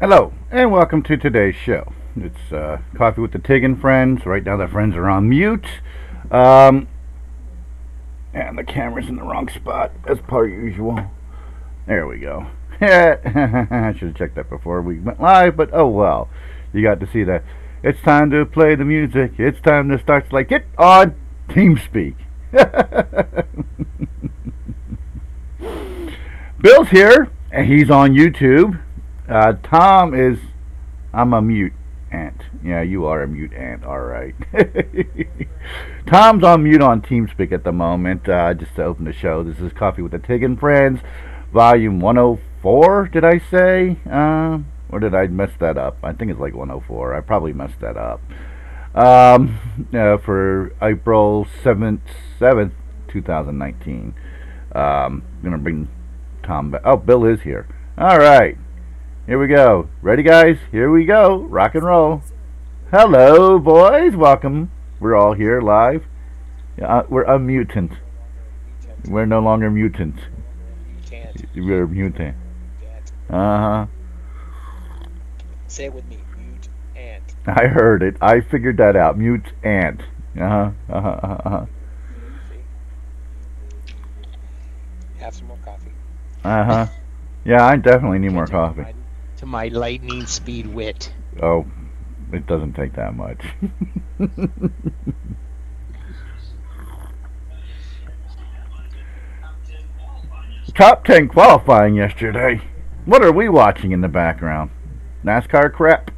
Hello, and welcome to today's show. It's Coffee with the Tigg and Friends. Right now, the friends are on mute. Um, and the camera's in the wrong spot, as per usual. There we go. I should have checked that before we went live, but oh well. You got to see that. It's time to play the music. It's time to start. Like, get on TeamSpeak. Bill's here, and he's on YouTube. Tom is. I'm a mute ant. Yeah, you are a mute ant. All right. Tom's on mute on TeamSpeak at the moment. Just to open the show. This is Coffee with the Tigg and Friends, Volume 104. Did I say? Or did I mess that up? I think it's like 104. I probably messed that up. For April 7th, 2019. Gonna bring Tom back. Oh, Bill is here. All right. Here we go. Ready, guys? Here we go. Rock and roll. Hello, boys. Welcome. We're all here live. We're a mutant. We're no longer mutant. We're mutant. Uh-huh. Say it with me. Mute ant. I heard it. I figured that out. Mute ant. Uh-huh. Uh-huh. Uh-huh. Have some more coffee. Uh-huh. Yeah, I definitely need more coffee. To my lightning speed wit. Oh, it doesn't take that much. Top 10 qualifying yesterday. What are we watching in the background? NASCAR crap?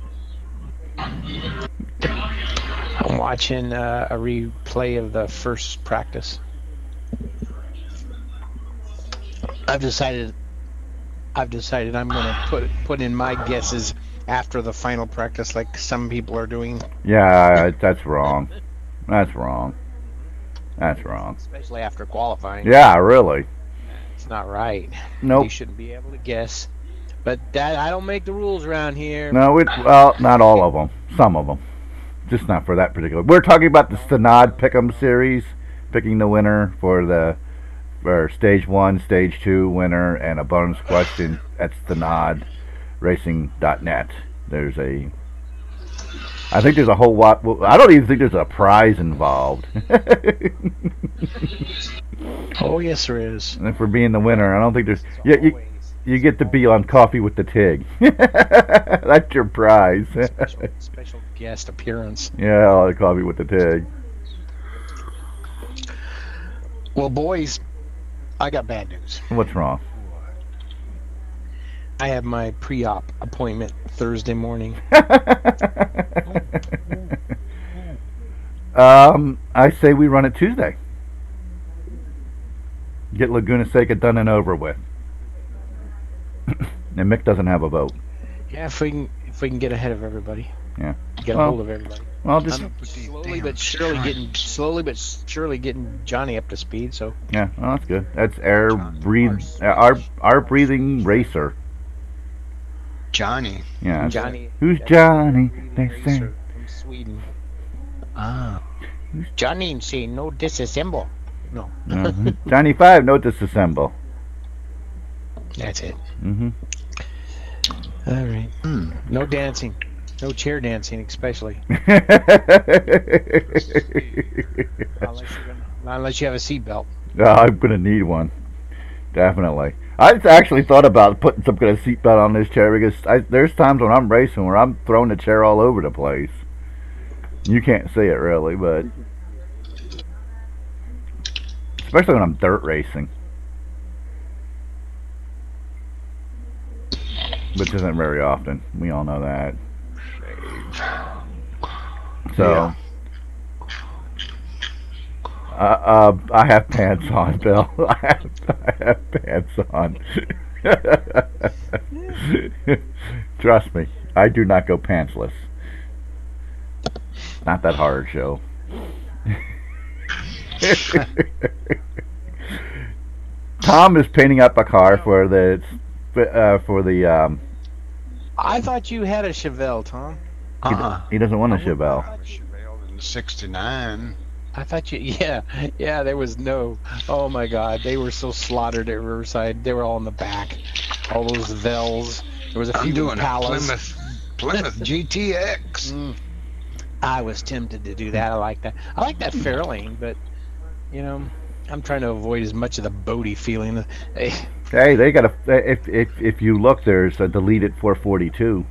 I'm watching a replay of the first practice. I've decided I'm gonna put in my guesses after the final practice, like some people are doing. Yeah, that's wrong. That's wrong. That's wrong. Especially after qualifying. Yeah, really. It's not right. Nope. You shouldn't be able to guess. But that I don't make the rules around here. No, well, not all of them. Some of them. Just not for that particular. We're talking about the Stenod Pick'em series, picking the winner for Stage 1, Stage 2 winner, and a bonus question at StenodRacing.net. I think there's a whole lot. Well, I don't even think there's a prize involved. Oh, yes, there is. And for being the winner, I don't think there's. Yeah, you get to be on Coffee with the Tigg. That's your prize. Special guest appearance. Yeah, Coffee with the Tigg. Well, boys, I got bad news. What's wrong? I have my pre-op appointment Thursday morning. I say we run it Tuesday. Get Laguna Seca done and over with. And Mick doesn't have a vote. Yeah, if we can get ahead of everybody. Yeah. Get a hold of everybody. Well, just I'm slowly but surely getting Johnny up to speed. So. Yeah, well, that's good. That's our breathing racer. Johnny. Yeah. Johnny. Who's Johnny? They say. From Sweden. Ah. Johnny say no disassemble. No. Johnny 5, no disassemble. That's it. Mm-hmm. All right. No dancing. No chair dancing, especially. Unless you have a seatbelt. No, I'm gonna need one. Definitely. I actually thought about putting some kind of seatbelt on this chair because there's times when I'm racing where I'm throwing the chair all over the place. You can't see it really, but especially when I'm dirt racing, which isn't very often. We all know that. So, I have pants on, Bill. I have pants on. Trust me, I do not go pantsless. Not that hard, show. Tom is painting up a car for the. I thought you had a Chevelle, Tom. He doesn't want a Chevelle. Chevelle in '69. I thought you, yeah, there was no, oh my God, they were so slaughtered at Riverside. They were all in the back, all those Vels, There was a I'm few doing a Impalas. Plymouth GTX. I was tempted to do that. I like that. I like that Fairlane, but you know, I'm trying to avoid as much of the boaty feeling. Hey, Hey, they got a. If you look, there's a deleted 442.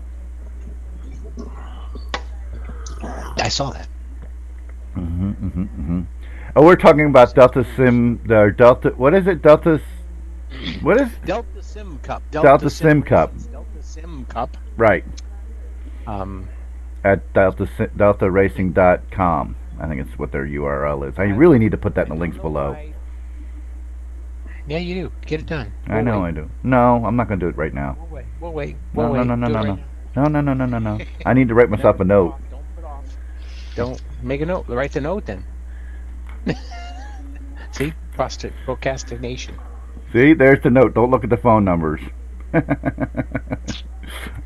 I saw that. Oh, we're talking about Delta Sim. The Delta. What is it? Delta. What is? Delta Sim Cup. Delta Sim Cup. Delta Sim Cup. Right. Um, At deltaracing.com. I think it's what their URL is. I really need to put that in the links below. Yeah, you do. Get it done. I know I do. No, I'm not going to do it right now. We'll wait. No. No. I need to write myself a note. Don't put off. Don't make a note. Write the note then. See? Procrastination. See, there's the note. Don't look at the phone numbers. I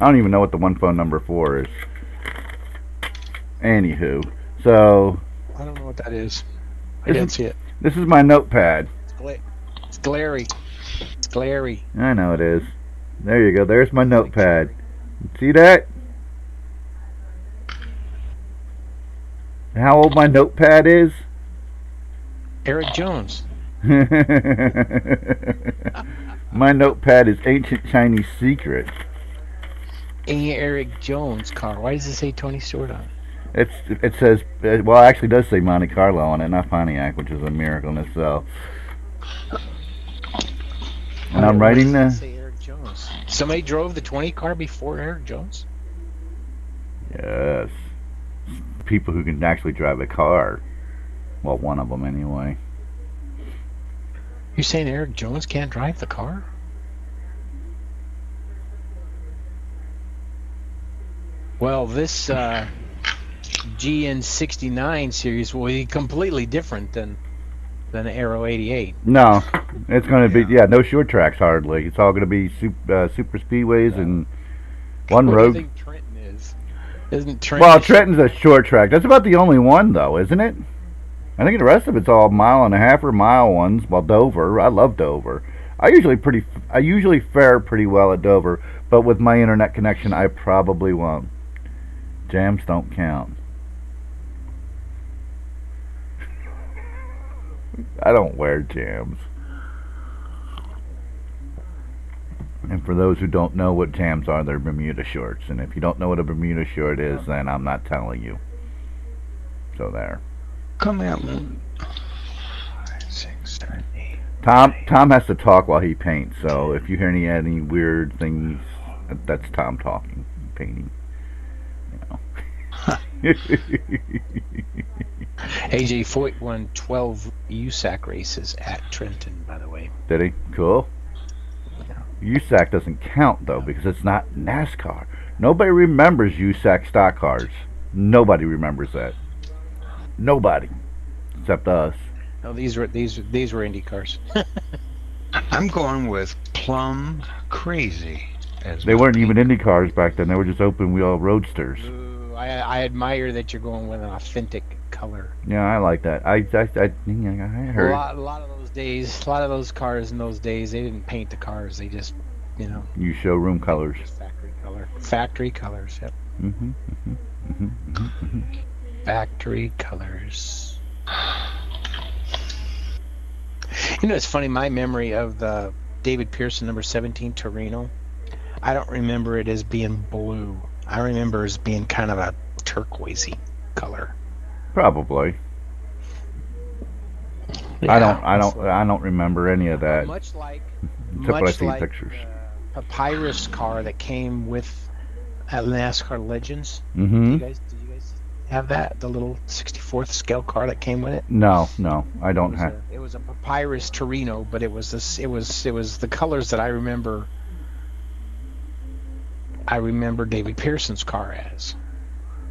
don't even know what the one phone number for is. Anywho, so I don't know what that is. I didn't see it. This is my notepad. It's glary. It's glary. I know it is. There you go. There's my notepad. See that? How old my notepad is? Eric Jones. My notepad is Ancient Chinese Secret. Eric Jones car. Why does it say Tony Stewart on it? It says, well, it actually does say Monte Carlo on it, not Pontiac, which is a miracle in itself. And I'm writing the. Say Eric Jones. Somebody drove the 20 car before Eric Jones. Yes, people who can actually drive a car. Well, one of them anyway. You're saying Eric Jones can't drive the car? Well, this GN69 series will be completely different than Aero 88. No, it's going to be no short tracks hardly. It's all going to be super speedways and one road. What do you think Trenton is? Isn't Trenton? Well, Trenton's a short track. That's about the only one, though, isn't it? I think the rest of it's all mile and a half or mile ones. Well, Dover, I love Dover. I usually fare pretty well at Dover, but with my internet connection, I probably won't. Jams don't count. I don't wear jams. And for those who don't know what jams are, they're Bermuda shorts. And if you don't know what a Bermuda short is, then I'm not telling you. So there. Come out, 5, 6, 7, 8. Tom has to talk while he paints. So if you hear any weird things, that's Tom talking, painting. AJ Foyt won 12 USAC races at Trenton, by the way. Did he? Cool. USAC doesn't count, though, because it's not NASCAR. Nobody remembers USAC stock cars. Nobody remembers that. Nobody. Except us. No, these were Indy cars. I'm going with Plum Crazy. They weren't even Indy cars back then. They were just open wheel roadsters. I admire that you're going with an authentic color. Yeah, I like that. I heard. A lot of those days, a lot of those cars in those days, they didn't paint the cars. They just, Use showroom colors. Factory color. Factory colors. Yep. Factory colors. It's funny. My memory of the David Pearson number 17 Torino, I don't remember it as being blue. I remember as being kind of a turquoisey color. Probably. Yeah, I don't remember any of that. Much like I see pictures. Papyrus car that came with NASCAR Legends. Mm-hmm. Did you guys have that? The little 64th scale car that came with it? No, I don't have. It was a Papyrus Torino, but it was the colors that I remember. I remember David Pearson's car as,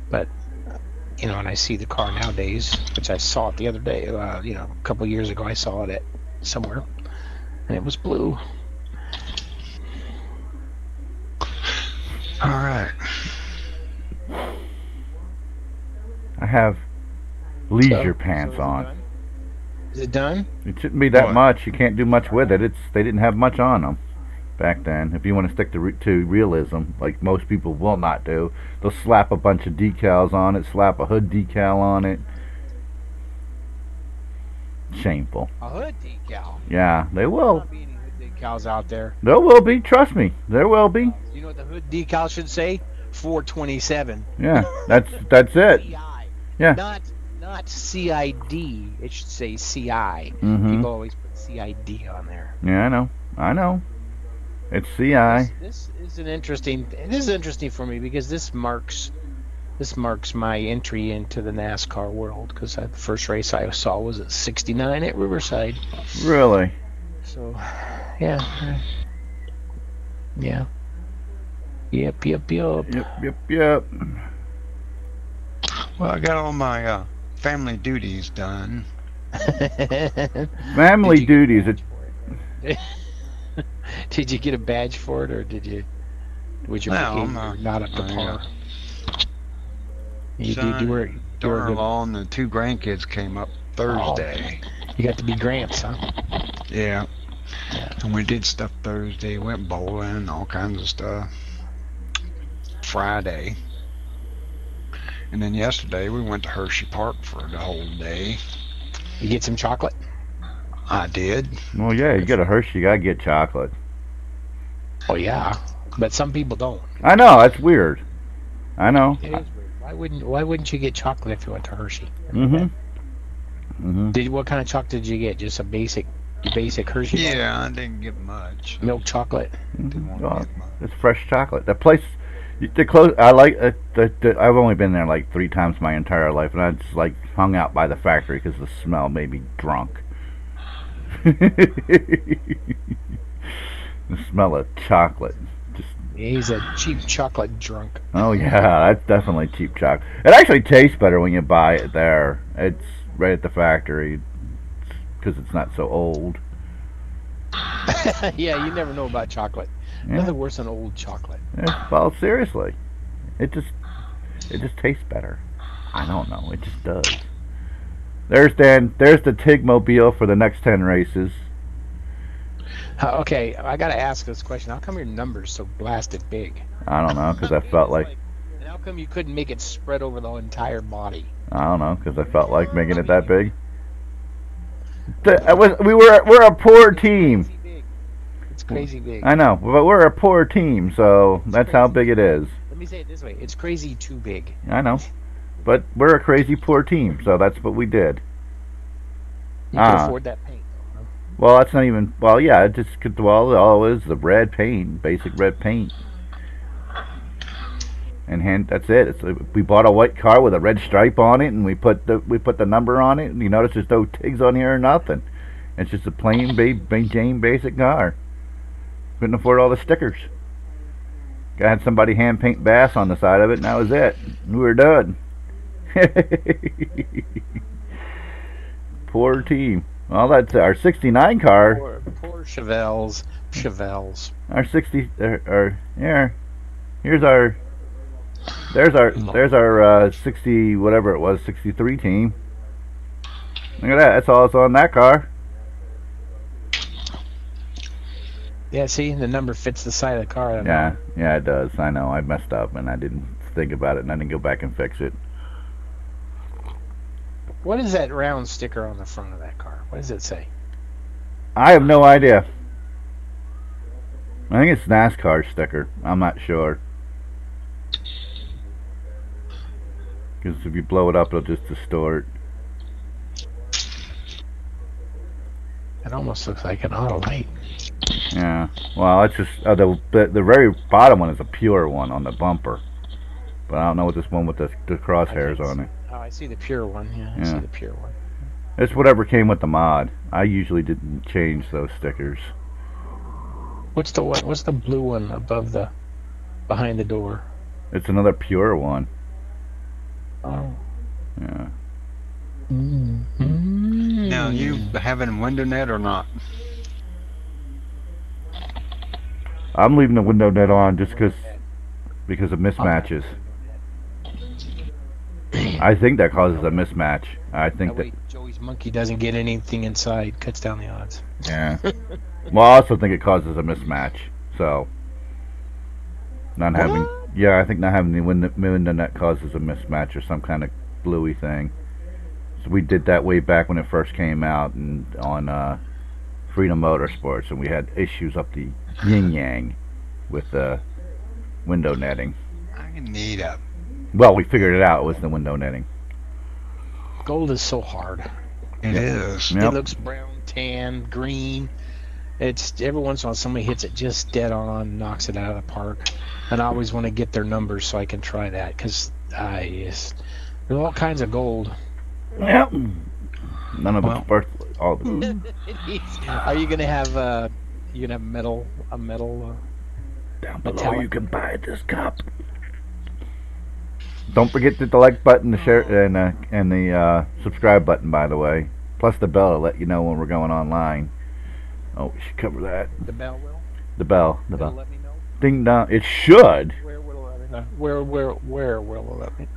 but and I see the car nowadays, which I saw it the other day. A couple of years ago, I saw it at somewhere, and it was blue. All right. I have leisure pants on. Is it done? It shouldn't be that much. You can't do much with it. They didn't have much on them. back then. If you want to stick to realism, like most people will not do, they'll slap a bunch of decals on it, slap a hood decal on it. Shameful. A hood decal. Yeah, they There will. won't be any hood decals out there. There will be. Trust me, there will be. You know what the hood decal should say? 427. Yeah, that's it. CI. Yeah. Not CID. It should say CI. Mhm. People always put CID on there. Yeah, I know. It's CI. This is an interesting. This is interesting for me because this marks my entry into the NASCAR world, because the first race I saw was at 69 at Riverside. Really? So, yeah. Yep. Yep. Well, I got all my family duties done. Family duties. Did you get a badge for it, or was your No, behavior not up to par? You Son, were good. daughter-in-law and the 2 grandkids came up Thursday. You got to be Gramps, huh? Yeah. And we did stuff Thursday, went bowling, all kinds of stuff. Friday. And then yesterday we went to Hershey Park for the whole day. You get some chocolate? I did. Well, yeah, you get a Hershey, you gotta get chocolate. Oh yeah, but some people don't. I know, that's weird. I know. It is weird. Why wouldn't you get chocolate if you went to Hershey? What kind of chocolate did you get? Just a basic Hershey? Yeah, I didn't get much. Milk chocolate. Didn't want Well, to get much. it's fresh chocolate. The place, the close. I like. I've only been there like 3 times my entire life, and I just like hung out by the factory because the smell made me drunk. The smell of chocolate. Just. He's a cheap chocolate drunk. Oh yeah, that's definitely cheap chocolate. It actually tastes better when you buy it there. It's right at the factory because it's not so old. Yeah, you never know about chocolate. Yeah. Nothing worse than old chocolate. Well, seriously, it just tastes better. I don't know, it just does. There's the Tigg mobile for the next 10 races. Okay, I gotta ask this question. How come your number's so blasted big? I don't know, because I felt like And how come you couldn't make it spread over the entire body? I don't know, because I felt like making it that big. We're a poor team. Crazy big. It's crazy big. I know, but we're a poor team, so that's how big it is. Let me say it this way: it's crazy too big. I know, but we're a crazy poor team, so that's what we did. You can afford that paint. Well, that's not even. Well, yeah, it just could. Well, all it is the red paint, basic red paint, and that's it. We bought a white car with a red stripe on it, and we put the number on it. And you notice there's no Tiggs on here or nothing. It's just a plain Jane basic car. Couldn't afford all the stickers. Had somebody hand paint bass on the side of it, and that was it. We were done. Poor team. Well, that's our 69 car. Poor Chevelles. Our 60. Yeah. Here's our. There's our 60 whatever it was 63 team. Look at that. That's all that's on that car. Yeah, see, the number fits the side of the car. Yeah, it does. I know. I messed up and I didn't think about it, and I didn't go back and fix it. What is that round sticker on the front of that car? What does it say? I have no idea. I think it's NASCAR sticker. I'm not sure. Because if you blow it up, it'll just distort. It almost looks like an Autolite. Yeah. Well, it's just the very bottom one is a pure one on the bumper, but I don't know what this one with the crosshairs on it. Oh, I see the pure one. Yeah, I see the pure one. It's whatever came with the mod. I usually didn't change those stickers. What's the blue one behind the door? It's another pure one. Oh. Yeah. Mm-hmm. Now, you having window net or not? I'm leaving the window net on just because of mismatches. I think that causes a mismatch. I think that way Joey's monkey doesn't get anything inside, cuts down the odds. Yeah. Well, I also think it causes a mismatch. So, not having, yeah, I think not having the window net causes a mismatch or some kind of bluey thing. So we did that way back when it first came out and on Freedom Motorsports, and we had issues up the yin yang with the window netting. I need a. Well, we figured it out. It was the window netting. Gold is so hard. It is. Yep. It looks brown, tan, green. It's every once in a while somebody hits it just dead on, knocks it out of the park, and I always want to get their numbers so I can try that because there's all kinds of gold. Yep. None of it's worth all of it. Are you gonna have a metal Down below, metallic? you can buy this cup. Don't forget the like button, the share, and the subscribe button, by the way. Plus the bell to let you know when we're going online. Oh, we should cover that. The bell will. The bell. It'll let me know. Ding dong. It should. Where will it let me know? Where will it let me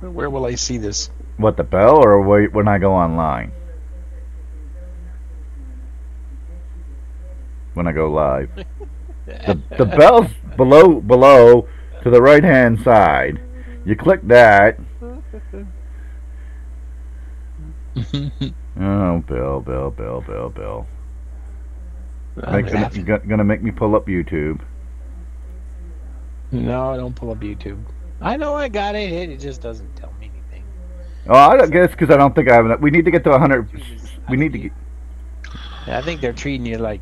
know? Where will I see this? What, the bell, or when I go online? When I go live. The bell's below to the right hand side. You click that. Oh, Bill. Gonna make me pull up YouTube. No, don't pull up YouTube. I know I got it. It just doesn't tell me anything. Oh, I guess because I don't think I have enough. We need to get to 100. We need to get. I think they're treating you like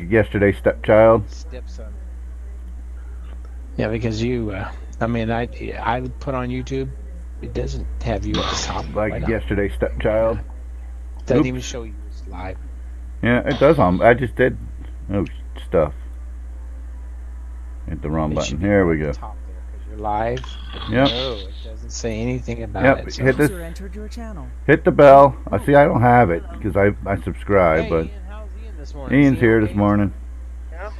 yesterday's stepchild. stepson. Yeah, because you. I put on YouTube. It doesn't have you at the top. Like yesterday's stepchild. Doesn't even show you it's live. Yeah, it does. I just did. Oh, stuff. Hit the wrong button. Here we go. Top there, 'cause you're live. Yep. No, it doesn't say anything about Yep. it. So. Hit this. User entered your channel. Hit the bell. I see. I don't have it because I subscribe, Hey, but Ian, how's Ian this morning? Ian's Is he here okay? this morning. Yeah.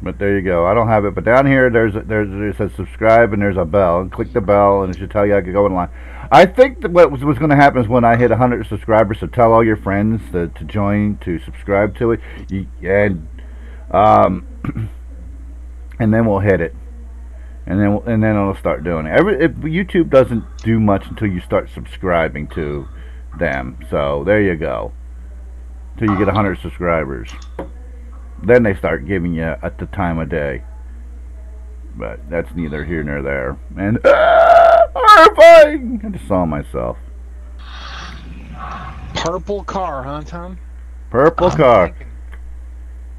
But there you go. I don't have it, but down here it says subscribe and there's a bell. And click the bell and it should tell you I could go in line. I think that what was going to happen is when I hit 100 subscribers, so tell all your friends to join, to subscribe to it, and then we'll hit it, and then it'll start doing it. YouTube doesn't do much until you start subscribing to them. So there you go. Till you get 100 subscribers. Then they start giving you at the time of day. But that's neither here nor there. And horrifying! I just saw myself. Purple car, huh, Tom? Purple car.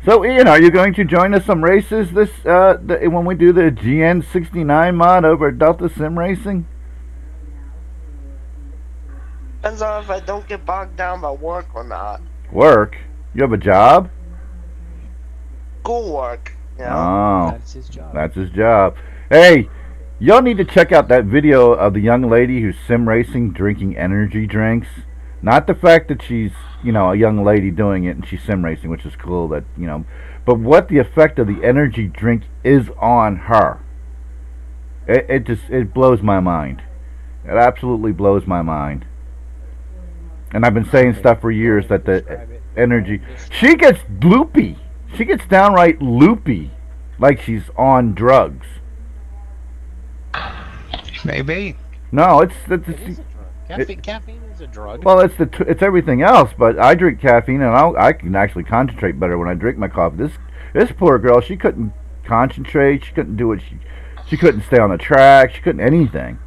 So Ian, are you going to join us some races this when we do the GN69 mod over at Delta Sim Racing? Depends on if I don't get bogged down by work or not. Work? You have a job? Schoolwork, you know? Oh, That's his job. that's his job. Hey, y'all need to check out that video of the young lady who's sim racing drinking energy drinks. Not the fact that she's, a young lady doing it and she's sim racing, which is cool, but what the effect of the energy drink is on her. It blows my mind. It absolutely blows my mind. And I've been saying stuff for years that the energy, she gets loopy. She gets downright loopy, like she's on drugs. Maybe. No, It is a drug. Caffeine is a drug. Well, it's everything else. But I drink caffeine, and I can actually concentrate better when I drink my coffee. This poor girl, she couldn't concentrate. She couldn't do what she couldn't stay on the track. She couldn't anything.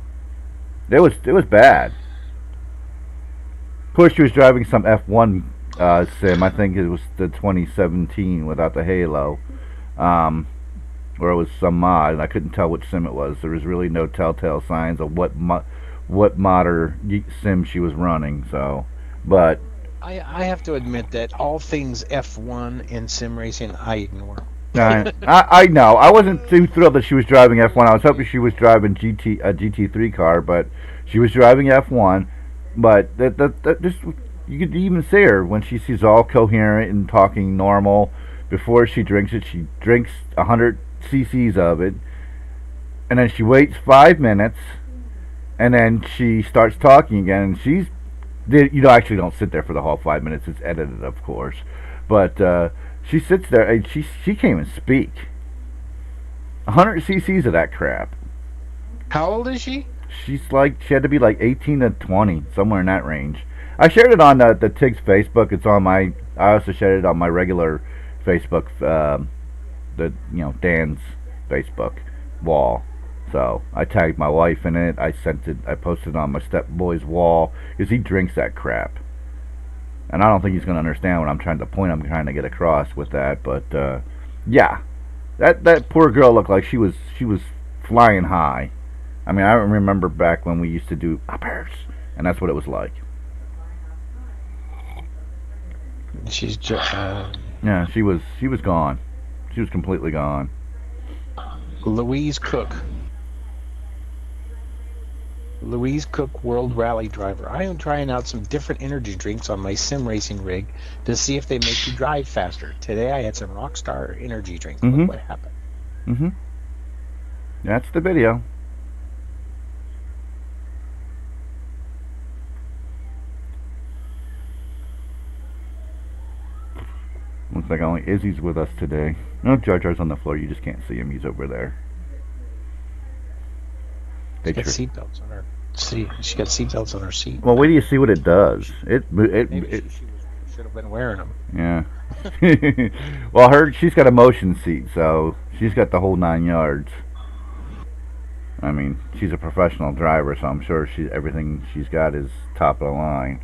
It was bad. Of course, she was driving some F1 sim. I think it was the 2017 without the halo, or it was some mod, and I couldn't tell which sim it was. There was really no telltale signs of what mod or sim she was running. So, but I have to admit that all things F1 and sim racing I ignore. I know. I wasn't too thrilled that she was driving F1. I was hoping she was driving a GT3 car, but she was driving F1. But just you could even see her when she's all coherent and talking normal. Before she drinks it, she drinks 100 cc's of it, and then she waits 5 minutes, and then she starts talking again. And actually don't sit there for the whole 5 minutes. It's edited, of course, but She sits there and she can't even speak. 100 cc's of that crap. How old is she? She's like, she had to be like 18 to 20, somewhere in that range. I shared it on the Tigg's Facebook. It's on my, I also shared it on my regular Facebook, Dan's Facebook wall. So I tagged my wife in it. I posted it on my stepboy's wall because he drinks that crap. And I don't think he's going to understand what I'm trying to get across with that. But yeah, that poor girl looked like she was flying high. I mean, I remember back when we used to do uppers, and that's what it was like. She's just, yeah, she was gone. She was completely gone. Louise Cook, World Rally Driver. I am trying out some different energy drinks on my sim racing rig to see if they make you drive faster. Today I had some Rockstar energy drinks. Look what happened. That's the video. Looks like only Izzy's with us today. No, Jar Jar's on the floor. You just can't see him. He's over there. She got seatbelts on her seat. She got seatbelts on her seat. Well, wait till you see what it does. Maybe she should have been wearing them. Yeah. Well, she's got a motion seat, so she's got the whole 9 yards. I mean, she's a professional driver, so I'm sure everything she's got is top of the line.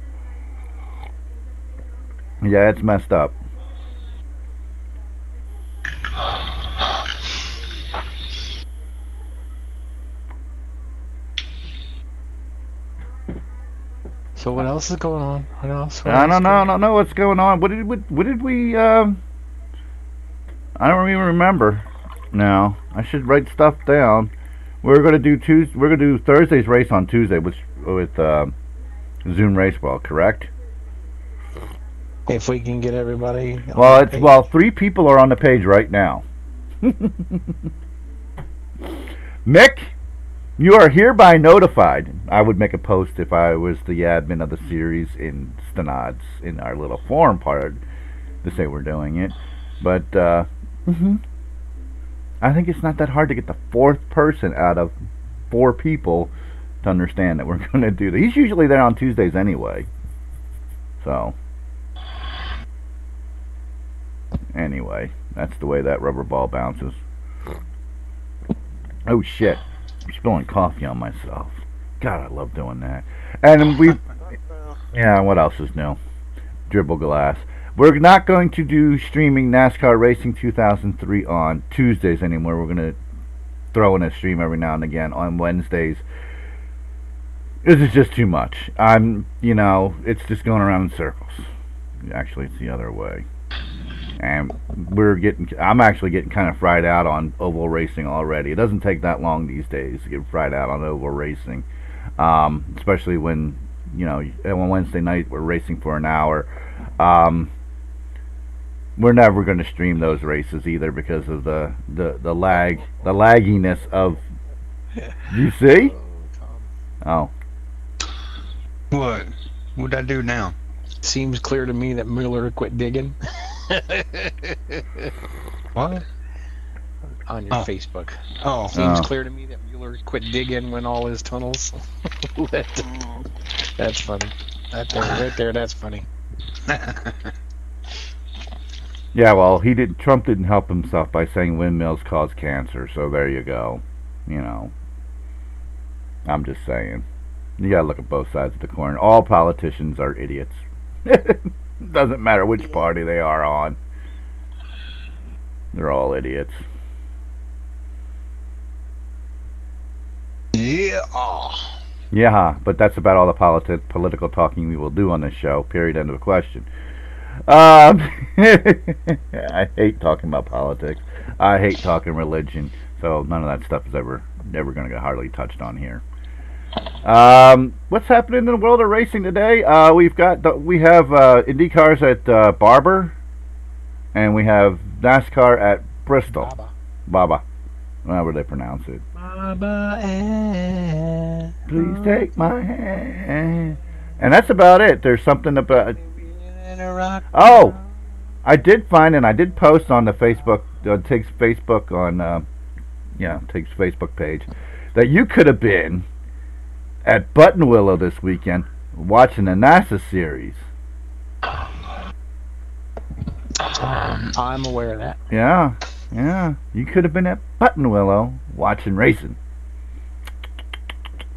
Yeah, it's messed up. So what else is going on? What else? I don't know what's going on. What did we? I don't even remember. Now I should write stuff down. We're gonna do Thursday's race on Tuesday with Zoom Racewell, correct? If we can get everybody. Well, 3 people are on the page right now. Mick, you are hereby notified. I would make a post if I was the admin of the series in Stenods in our little forum part to say we're doing it. But I think it's not that hard to get the 4th person out of 4 people to understand that we're going to do that. He's usually there on Tuesdays anyway. So anyway, that's the way that rubber ball bounces. Oh shit. I'm spilling coffee on myself. God, I love doing that. And yeah, what else is new? Dribble glass. We're not going to do streaming NASCAR Racing 2003 on Tuesdays anymore. We're going to throw in a stream every now and again on Wednesdays. This is just too much. It's just going around in circles. Actually, it's the other way. And I'm actually getting kind of fried out on oval racing already. It doesn't take that long these days to get fried out on oval racing, especially when on Wednesday night we're racing for an hour. We're never going to stream those races either because of the lagginess of. You see? Oh. What? What'd I do now? Seems clear to me that Mueller quit digging. What? On your Facebook. Oh. Seems clear to me that Mueller quit digging when all his tunnels. That's funny. Right there, that's funny. Yeah, well, Trump didn't help himself by saying windmills cause cancer, so there you go. I'm just saying. You gotta look at both sides of the coin. All politicians are idiots. Doesn't matter which party they are on. They're all idiots. Yeah. Yeah, but that's about all the political talking we will do on this show. Period. End of question. I hate talking about politics. I hate talking religion. So none of that stuff is ever going to get hardly touched on here. What's happening in the world of racing today? We have Indy cars at Barber, and we have NASCAR at Bristol. Baba. However they pronounce it. Baba, please take my hand. And that's about it. There's something about. I did find, and I did post on the Facebook, Tigg's Facebook on, Tigg's Facebook page, that you could have been at Buttonwillow this weekend watching the NASA series. I'm aware of that. Yeah, you could have been at Buttonwillow watching racing.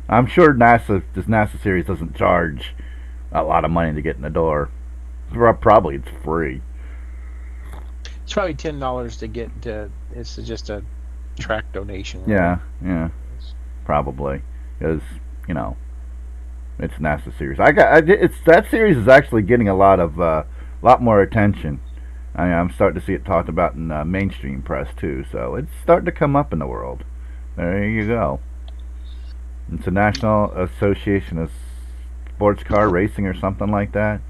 I'm sure this NASA series doesn't charge a lot of money to get in the door. Probably it's free. It's probably $10 to get. It's just a track donation. Yeah, probably, because it's NASA series. That series is actually getting a lot more attention. I'm starting to see it talked about in mainstream press too. So it's starting to come up in the world. There you go. It's the National Association of Sports Car Racing or something like that.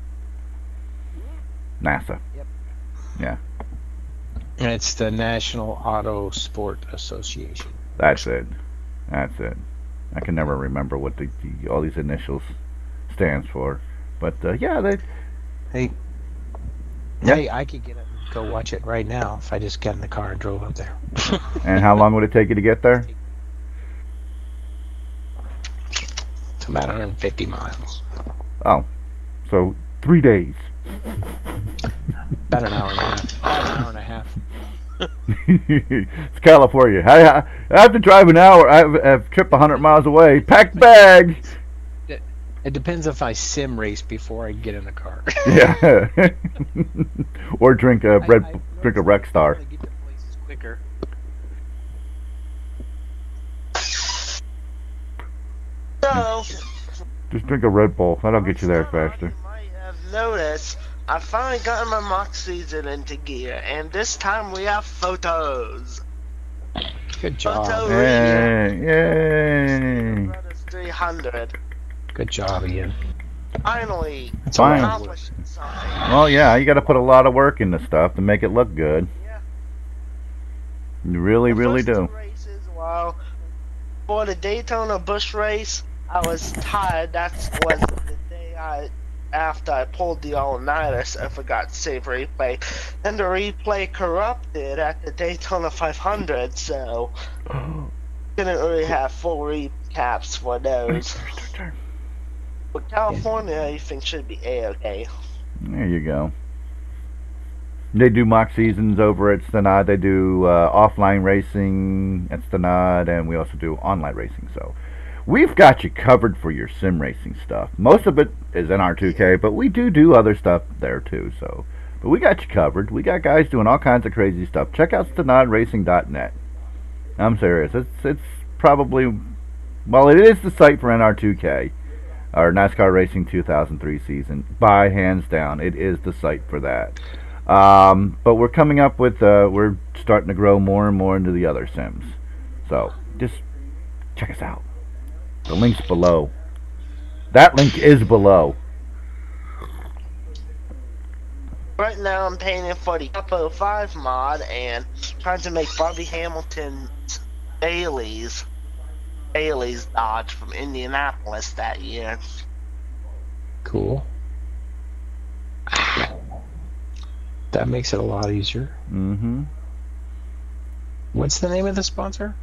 NASA. Yep. Yeah. And it's the National Auto Sport Association. That's it. I can never remember what all these initials stands for. But yeah, Hey, I could get up and go watch it right now if I just got in the car and drove up there. And how long would it take you to get there? It's about 150 miles. Oh, so 3 days. About an hour and a half. About an hour and a half. It's California. I have to drive an hour. I have a trip 100 miles away. Packed bag. It depends if I sim race before I get in the car. Yeah. Or drink a drink a Rexstar. Get to places quicker. So, Just drink a Red Bull. That'll get you there you faster. might have noticed I finally got my mock season into gear, and this time we have photos. Good job. Photo Yay! Yay! Brothers 300. Good job, Ian. Finally, That's all I have. accomplishing something. Well, yeah, you got to put a lot of work into stuff to make it look good. Yeah. You really, The really first do. 2 races, well, for the Daytona Busch race, I was tired. That was the day after I pulled the all-nighter, so I forgot to save replay. Then the replay corrupted at the Daytona 500, so didn't really have full recaps for those. But California, everything should be A-okay. There you go. They do mock seasons over at Stenod. They do offline racing at Stenod, and we also do online racing. So we've got you covered for your sim racing stuff. Most of it is in our 2K, but we do other stuff there too. So, but we got you covered. We got guys doing all kinds of crazy stuff. Check out StenodRacing.net. I'm serious. It's probably, well, it is the site for NR2K. Our NASCAR Racing 2003 season, by hands down, it is the site for that. But we're coming up with, we're starting to grow more and more into the other sims. So, just check us out. The link's below. That link is below. Right now I'm painting for the Cup 05 mod and trying to make Bobby Hamilton's Bailey's Dodge from Indianapolis that year. Cool. That makes it a lot easier. Mm-hmm. What's the name of the sponsor?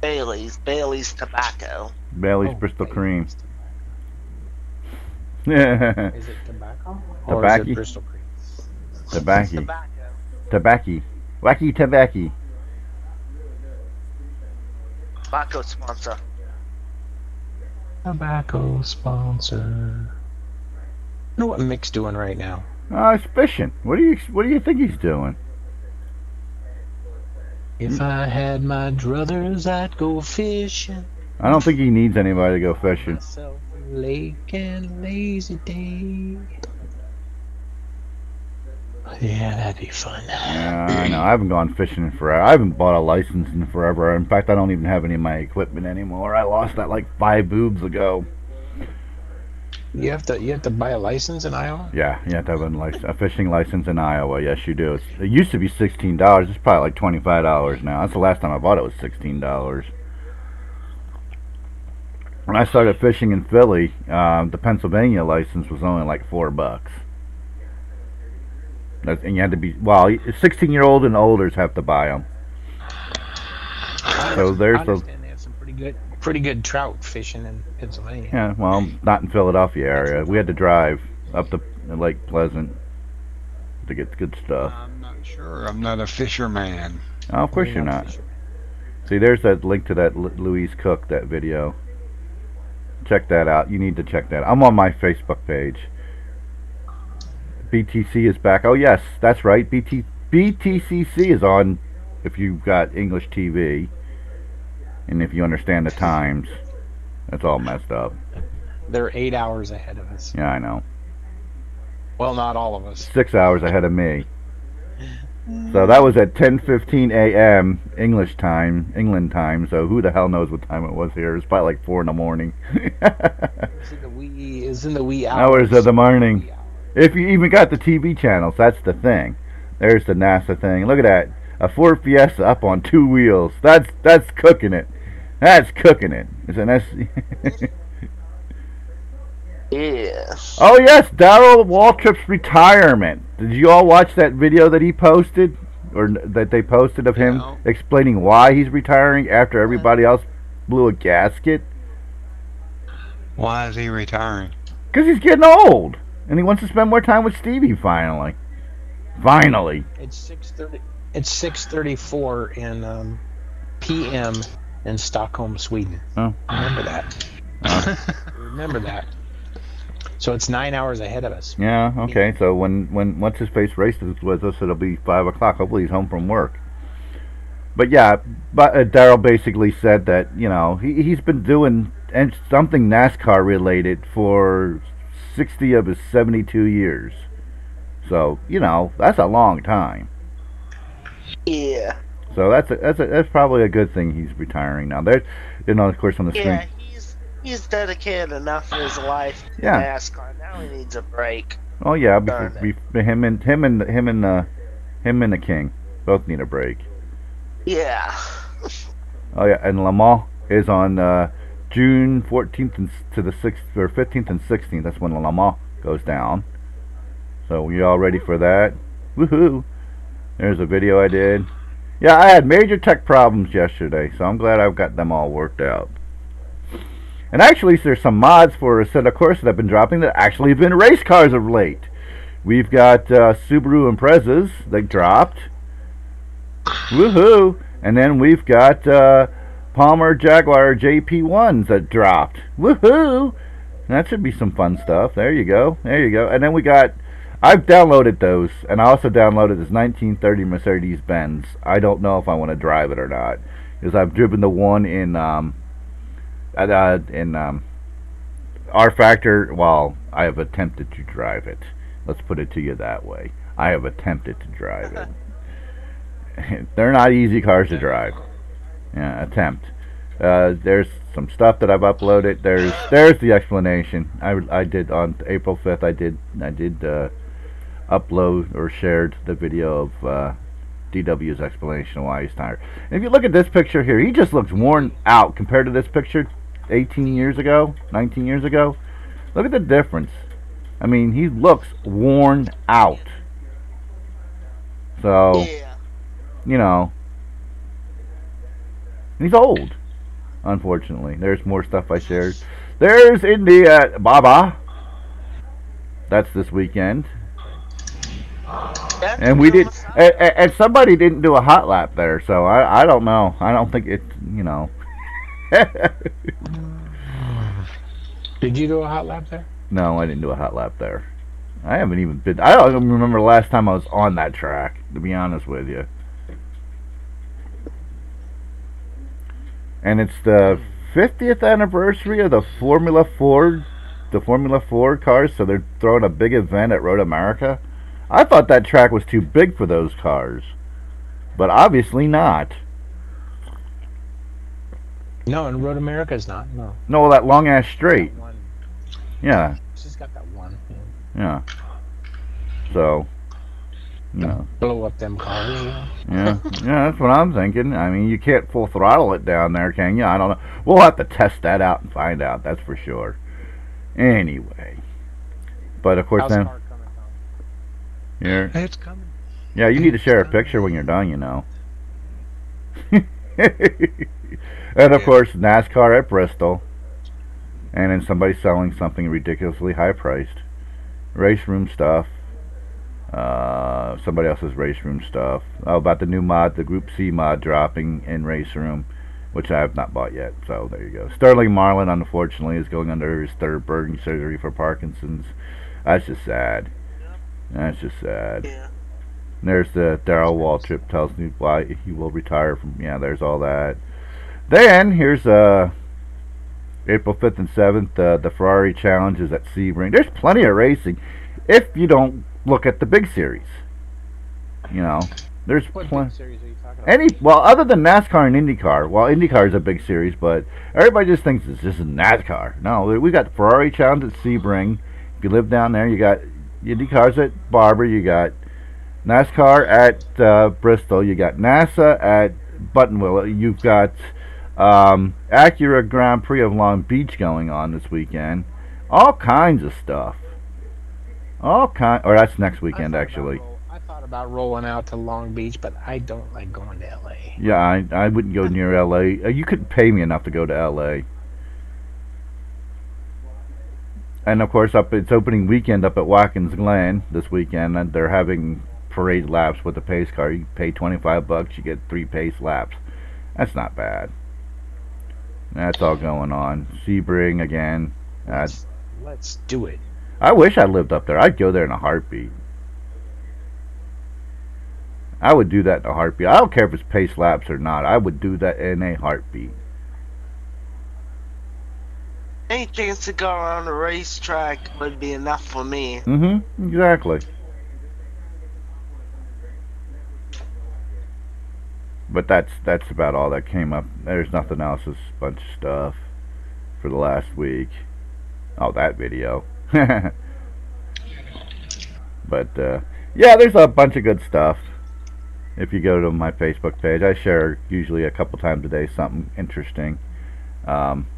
Bailey's Tobacco. Bailey's Bristol Cream. Is it tobacco? Or is Tobacco. it Bristol Cream? Tobacco. Tobacco. Tobacco. Wacky tobacco. Tobacco sponsor. Tobacco sponsor. I know what Mick's doing right now. Oh, he's fishing. What do you think he's doing? If I had my druthers, I'd go fishing. I don't think he needs anybody to go fishing. Myself a lake and lazy day. Yeah, that'd be fun. Yeah, I know. I haven't gone fishing in forever. I haven't bought a license in forever. In fact, I don't even have any of my equipment anymore. I lost that like 5 boobs ago. You have to buy a license in Iowa? Yeah, you have to have a fishing license in Iowa. Yes, you do. It used to be $16. It's probably like $25 now. That's the last time I bought it was $16. When I started fishing in Philly, the Pennsylvania license was only like $4. And you had to be, well, 16-year-old and olders have to buy them. So there's I understand they have some pretty good trout fishing in Pennsylvania. Yeah, well, not in Philadelphia area. We had to drive up to Lake Pleasant to get good stuff. I'm not sure. I'm not a fisherman. Oh, of course you're not. See, there's that link to that Louise Cook, that video. Check that out. You need to check that out. I'm on my Facebook page. BTC is back. Oh, yes, that's right. BTCC is on if you've got English TV. And if you understand the times. That's all messed up. They're 8 hours ahead of us. Yeah, I know. Well, not all of us. 6 hours ahead of me. So that was at 10:15 a.m. English time, England time. So who the hell knows what time it was here? It's probably like 4 in the morning. It's in the wee hours. Hours of the morning. If you even got the TV channels, that's the thing. There's the NASA thing. Look at that. A Ford Fiesta up on 2 wheels. That's cooking it. That's cooking it. Isn't that? Yeah. Oh yes, Darrell Waltrip's retirement. Did you all watch that video that he posted, or that they posted of him explaining why he's retiring after everybody else blew a gasket? Why is he retiring? Because he's getting old, and he wants to spend more time with Stevie. Finally. It's 6:30. It's 6:34 in p.m. in Stockholm, Sweden. Oh. Remember that. Remember that. So it's 9 hours ahead of us. Yeah. Okay. So when once his face races with us, it'll be 5 o'clock. Hopefully he's home from work. But yeah, Darrell basically said that he's been doing something NASCAR related for 60 of his 72 years. So that's a long time. Yeah. So that's probably a good thing he's retiring now. There's, of course, on the screen. Yeah, he's dedicated enough in his life to NASCAR. Now he needs a break. Oh yeah, because him and the King both need a break. Yeah. Oh yeah, and Le Mans is on June 14th to the 6th or 15th and 16th. That's when Le Mans goes down. So you all ready for that? Woohoo! There's a video I did. Yeah, I had major tech problems yesterday, so I'm glad I've got them all worked out. And actually, there's some mods for a set of courses that I've been dropping that actually have been race cars of late. We've got Subaru Imprezas that dropped. Woohoo! And then we've got Palmer Jaguar JP1s that dropped. Woohoo! That should be some fun stuff. There you go. There you go. And then I've downloaded those, and I also downloaded this 1930 Mercedes-Benz. I don't know if I want to drive it or not, because I've driven the one in rFactor. Well, I have attempted to drive it. Let's put it to you that way. I have attempted to drive it. They're not easy cars to drive. Yeah, attempt. There's some stuff that I've uploaded. There's the explanation. I did on April 5th. I did upload or shared the video of DW's explanation of why he's tired. And if you look at this picture here, he just looks worn out compared to this picture 18 years ago, 19 years ago. Look at the difference. I mean, he looks worn out. So, he's old, unfortunately. There's more stuff I shared. There's India Baba. That's this weekend. And we did, and somebody didn't do a hot lap there, so I don't know. I don't think it's, Did you do a hot lap there? No, I didn't do a hot lap there. I haven't even been, I don't even remember the last time I was on that track, to be honest with you. And it's the 50th anniversary of the Formula 4 cars, so they're throwing a big event at Road America. I thought that track was too big for those cars, but obviously not. No, and Road America's not. No. No, that long ass straight. Yeah. She's got that one. Yeah. So. Blow up them cars. Yeah, that's what I'm thinking. I mean, you can't full throttle it down there, can you? I don't know. We'll have to test that out and find out. That's for sure. Anyway, but of course How's then. the car coming Here. It's coming. Yeah, you need to share a picture when you're done, you know. And of course, NASCAR at Bristol. And then somebody selling something ridiculously high priced. Race room stuff. Somebody else's race room stuff. Oh, about the new mod, the Group C mod dropping in race room, which I have not bought yet. So there you go. Sterling Marlin, unfortunately, is going under his third burn surgery for Parkinson's. That's just sad. That's just sad. Yeah. And there's the Darrell Waltrip tells me why he will retire from. Yeah, there's all that. Then here's April 5th and 7th. The Ferrari Challenge is at Sebring. There's plenty of racing if you don't look at the big series. You know, there's What plenty. big series are you talking about? Well, other than NASCAR and IndyCar, well, IndyCar is a big series, but everybody just thinks it's just NASCAR. No, we got the Ferrari Challenge at Sebring. If you live down there, you got IndyCars at Barber, you got NASCAR at Bristol, you got NASA at Buttonwillow, you've got Acura Grand Prix of Long Beach going on this weekend. All kinds of stuff. Or that's next weekend, actually. I thought about rolling out to Long Beach, but I don't like going to L.A. Yeah, I wouldn't go near L.A. You couldn't pay me enough to go to L.A. And of course, it's opening weekend up at Watkins Glen this weekend, and they're having parade laps with the pace car. You pay $25, you get 3 pace laps. That's not bad. That's all going on. Sebring again. Let's do it. I wish I lived up there. I'd go there in a heartbeat. I would do that in a heartbeat. I don't care if it's pace laps or not. I would do that in a heartbeat. Any chance to go around the racetrack would be enough for me. Mm-hmm. Exactly. But that's about all that came up. There's nothing else. It's a bunch of stuff for the last week. Oh, that video. But yeah, there's a bunch of good stuff. If you go to my Facebook page, I share usually a couple times a day something interesting.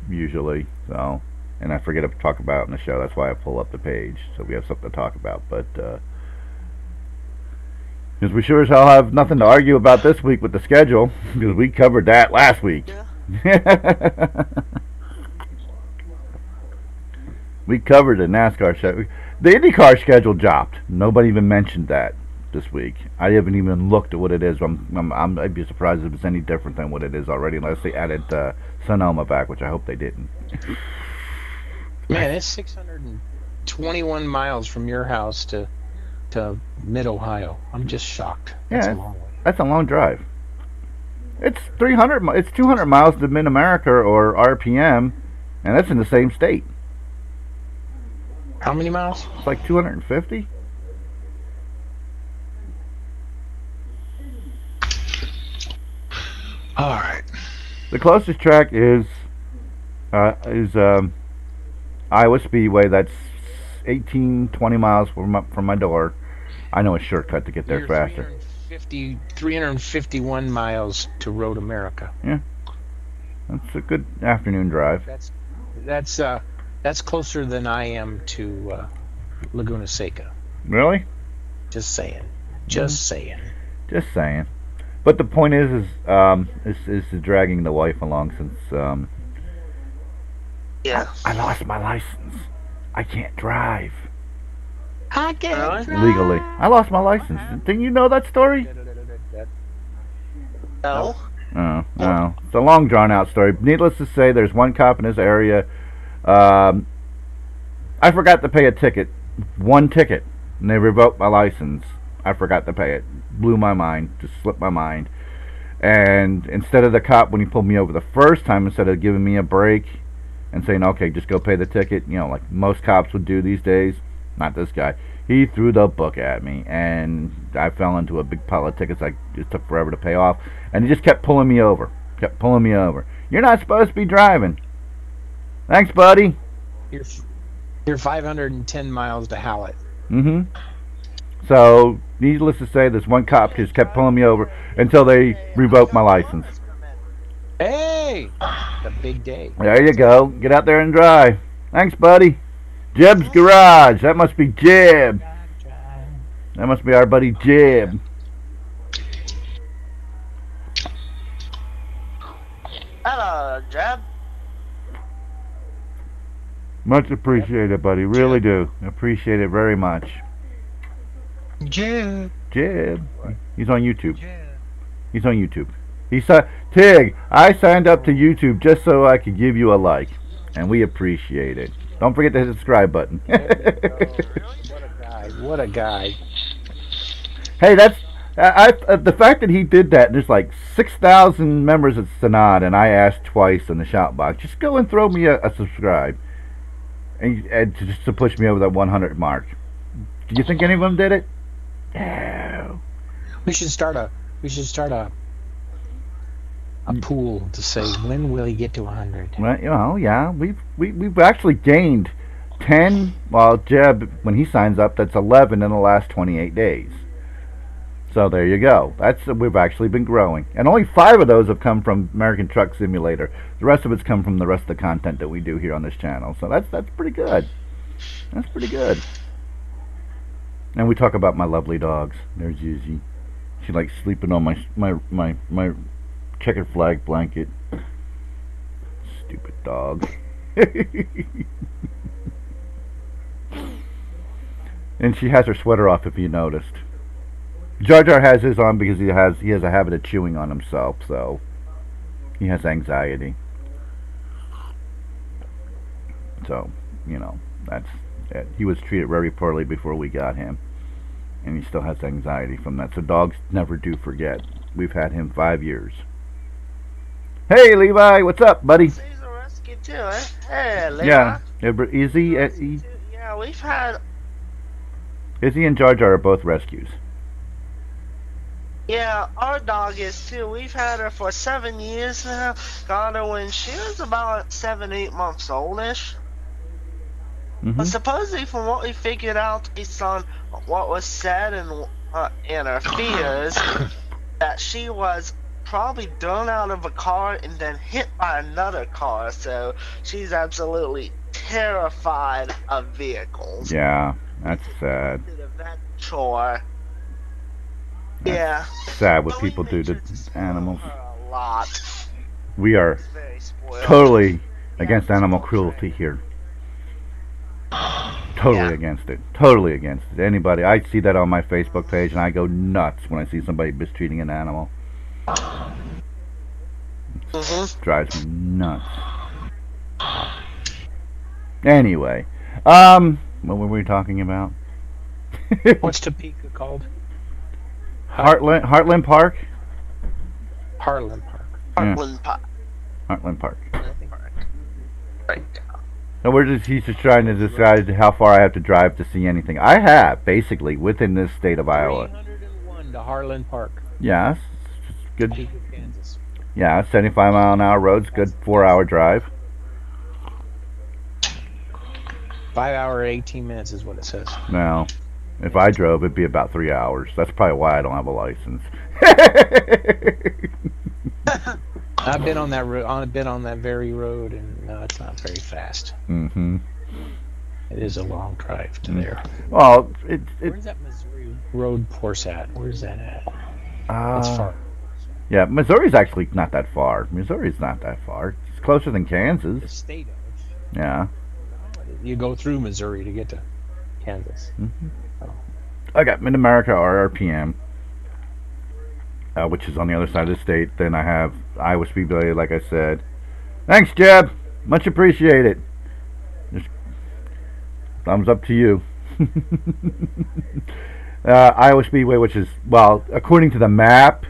Usually, so, and I forget to talk about it in the show. That's why I pull up the page, so we have something to talk about. But because we sure as hell have nothing to argue about this week with the schedule, because we covered that last week. Yeah. We covered the NASCAR show. The IndyCar schedule dropped. Nobody even mentioned that this week. I haven't even looked at what it is. I'd be surprised if it's any different than what it is already, unless they added Sonoma back, which I hope they didn't. Man, it's 621 miles from your house to mid-Ohio. I'm just shocked. That's a long way. That's a long drive. It's 300. It's 200 miles to Mid-America or RPM, and that's in the same state. How many miles? It's like 250. All right. The closest track is Iowa Speedway. That's 18-20 miles from my door. I know a shortcut to get there faster. 351 miles to Road America. Yeah, that's a good afternoon drive. That's closer than I am to Laguna Seca. Really? Just saying. Just saying. Just saying. But the point is dragging the wife along since Yeah. I lost my license. I can't drive I can't drive. legally. I lost my license. Didn't you know that story? No. Oh, no. It's a long, drawn-out story. Needless to say, there's one cop in this area. I forgot to pay a ticket. One ticket. And they revoked my license. I forgot to pay it. Blew my mind. Just slipped my mind. And instead of the cop, when he pulled me over the first time, instead of giving me a break and saying, okay, just go pay the ticket, you know, like most cops would do these days, not this guy. He threw the book at me, and I fell into a big pile of tickets I just took forever to pay off. And he just kept pulling me over. Kept pulling me over. You're not supposed to be driving. Thanks, buddy. You're 510 miles to Hallett. Mm-hmm. So, needless to say, this one cop just kept pulling me over until they revoked my license. Hey! The big day. There you go. Get out there and drive. Thanks, buddy. Jeb's Garage. That must be Jeb. That must be our buddy Jib. Hello, Jeb. Much appreciated, buddy. Really do. Appreciate it very much. Jib. Jib. He's on YouTube. He's on YouTube. He said, Tig, I signed up to YouTube just so I could give you a like. And we appreciate it. Don't forget to hit the subscribe button. What a guy. What a guy. Hey, that's the fact that he did that. There's like 6,000 members at Synod, and I asked twice in the shout box. Just go and throw me a subscribe, and just to push me over that 100 mark. Do you think any of them did it? No. We should start a pool to say when will he get to 100? Well, you know, yeah, we've actually gained 10. Well, Jeb, when he signs up, that's 11 in the last 28 days. So there you go. We've actually been growing, and only 5 of those have come from American Truck Simulator. The rest of it's come from the rest of the content that we do here on this channel. So that's pretty good. That's pretty good. And we talk about my lovely dogs. There's Yuzi. She likes sleeping on my checkered flag blanket. Stupid dog. And she has her sweater off, if you noticed. Jar Jar has his on because he has a habit of chewing on himself, so he has anxiety. So, you know, that's it. He was treated very poorly before we got him, and he still has anxiety from that. So dogs never do forget. We've had him 5 years. Hey, Levi, what's up, buddy? He's a rescue too, eh? Hey, Levi. Yeah, Izzy Yeah, we've had. Izzy and Jar Jar are both rescues. Yeah, our dog is too. We've had her for 7 years now. Got her when she was about 7, 8 months oldish. But supposedly, from what we figured out based on what was said and her fears, that she was probably thrown out of a car and then hit by another car. So she's absolutely terrified of vehicles. Yeah, that's sad. That chore. Yeah. Sad what people do to animals. A lot. We are Very spoiled. totally against animal cruelty here. Totally against it. Totally against it. Anybody, I see that on my Facebook page and I go nuts when I see somebody mistreating an animal. Drives me nuts. Anyway, what were we talking about? What's Topeka called? Heartland Park? Harlan Park. Heartland Park. Heartland Park. Right. So he's just trying to decide how far I have to drive to see anything. I have, basically, within this state of Iowa. 301 to Harlan Park. Yeah, it's good. Topeka, Kansas. Yeah, 75-mile-an-hour roads, good 4-hour drive. 5 hour, 18 minutes is what it says. Now, if I drove, it'd be about 3 hours. That's probably why I don't have a license. I've been on that road. I've been on that very road, and no, it's not very fast. Mm-hmm. It is a long drive to there. Well, Where's that Missouri road course at? Where's that at? Uh, It's far. Yeah, Missouri's actually not that far. Missouri's not that far. It's closer than The Kansas. state of. Yeah. You go through Missouri to get to Kansas. Mm-hmm. I got Mid-America RRPM, which is on the other side of the state. Then I have Iowa Speedway, like I said. Thanks, Jeb. Much appreciated. Just thumbs up to you. Iowa Speedway, which is, well, according to the map,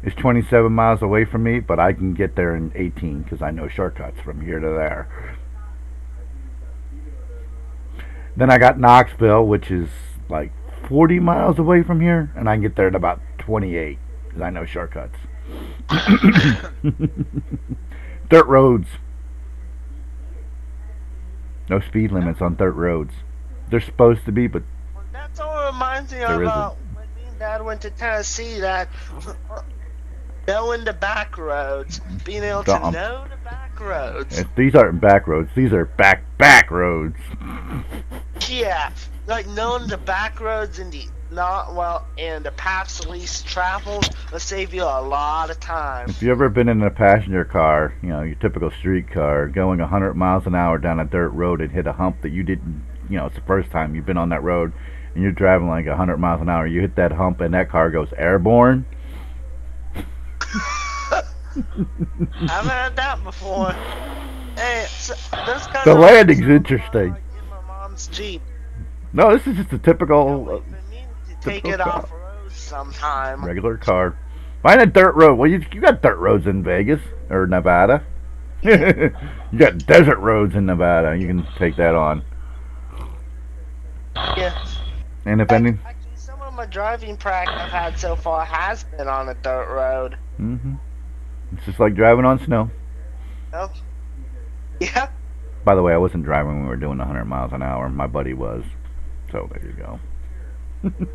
is 27 miles away from me, but I can get there in 18 because I know shortcuts from here to there. Then I got Knoxville, which is like 40 miles away from here, and I can get there in about 28 because I know shortcuts. Dirt roads. No speed limits on dirt roads. They're supposed to be, but Well, that's all reminds me There of isn't. when me and Dad went to Tennessee. That knowing the back roads, being able to Dumb. know the back roads. these aren't back roads. These are back roads. Yeah, like knowing the back roads and the not well, and the path's least traveled will save you a lot of time. If you ever been in a passenger car, you know, your typical street car, going 100 miles an hour down a dirt road and hit a hump that you didn't, you know, it's the first time you've been on that road, and you're driving like 100 miles an hour, you hit that hump and that car goes airborne. I've had that before. Hey, so, The landing's interesting. In my mom's Jeep. No, this is just a typical For me to take it off road sometime. regular car. Find a dirt road. Well, you got dirt roads in Vegas or Nevada. You got desert roads in Nevada. You can take that on. Yeah. And if any, Actually, some of my driving practice I've had so far has been on a dirt road. it's just like driving on snow. Oh. Yeah. By the way, I wasn't driving when we were doing 100 miles an hour. My buddy was. So there you go. Because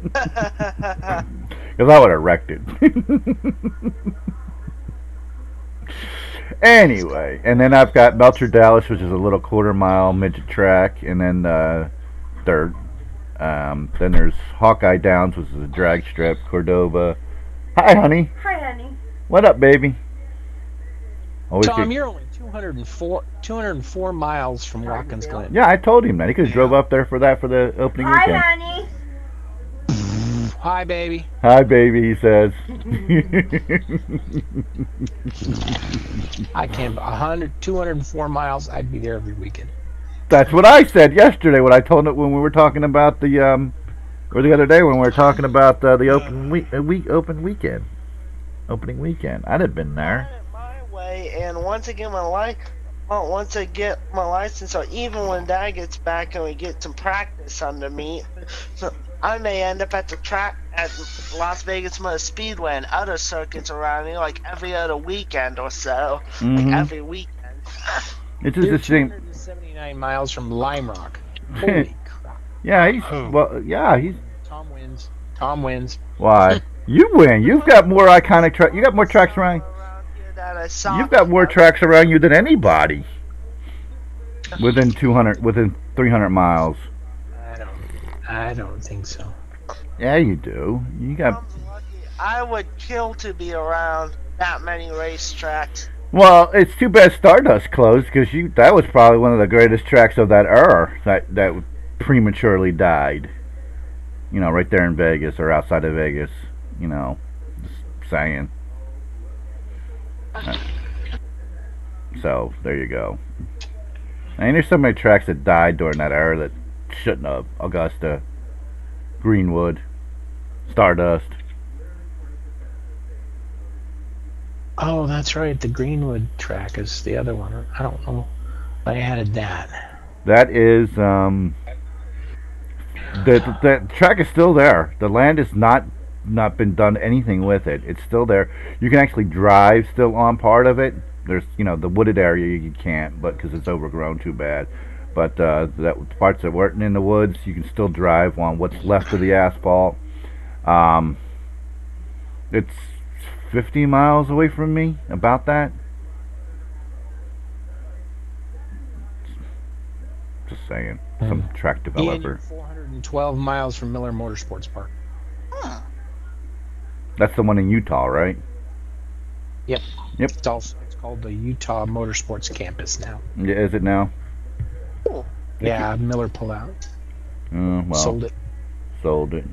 I would have wrecked it. Anyway, and then I've got Melcher Dallas, which is a little quarter-mile midget track, and then dirt. Then there's Hawkeye Downs, which is a drag strip. Cordova. Hi, honey. Hi, honey. What up, baby? Always Tom, good. you're only 204 miles from Watkins Glen. Yeah, I told him that. He could have drove up there for the opening Hi, weekend. honey. Hi, baby. Hi, baby, he says. I can 204 miles. I'd be there every weekend. That's what I said yesterday. What I told it when we were talking about the or the other day when we were talking about the opening weekend. I'd have been there. My way, and once I get my license, or even when Dad gets back and we get some practice under me, so I may end up at the track at Las Vegas Motor Speedway and other circuits around here, like every other weekend or so, like every weekend. It's just You're a shame. 279 miles from Lime Rock. Holy crap. Yeah, he's he's. Tom wins. Why? You win. You've got more iconic tracks. You got more tracks around. You've got more tracks around you than anybody. Within 300 miles. I don't think so. Yeah, you do. You got. I would kill to be around that many racetracks. Well, it's too bad Stardust closed because that was probably one of the greatest tracks of that era that prematurely died. You know, right there in Vegas or outside of Vegas. You know, just saying. So there you go. I mean, there's so many tracks that died during that era that shouldn't have. Augusta, Greenwood, Stardust. Oh, that's right. The Greenwood track is the other one. I don't know. I added that. That is the track is still there. The land has not been done anything with it. It's still there. You can actually drive still on part of it. There's the wooded area you can't, but because it's overgrown too bad. But that parts that weren't in the woods, you can still drive on what's left of the asphalt. It's 50 miles away from me, about that. Just saying, some track developer. 412 miles from Miller Motorsports Park. That's the one in Utah, right? Yep. Yep. It's called the Utah Motorsports Campus now. Yeah, is it now? Yeah, Miller pulled out. Well, Sold it. Sold it.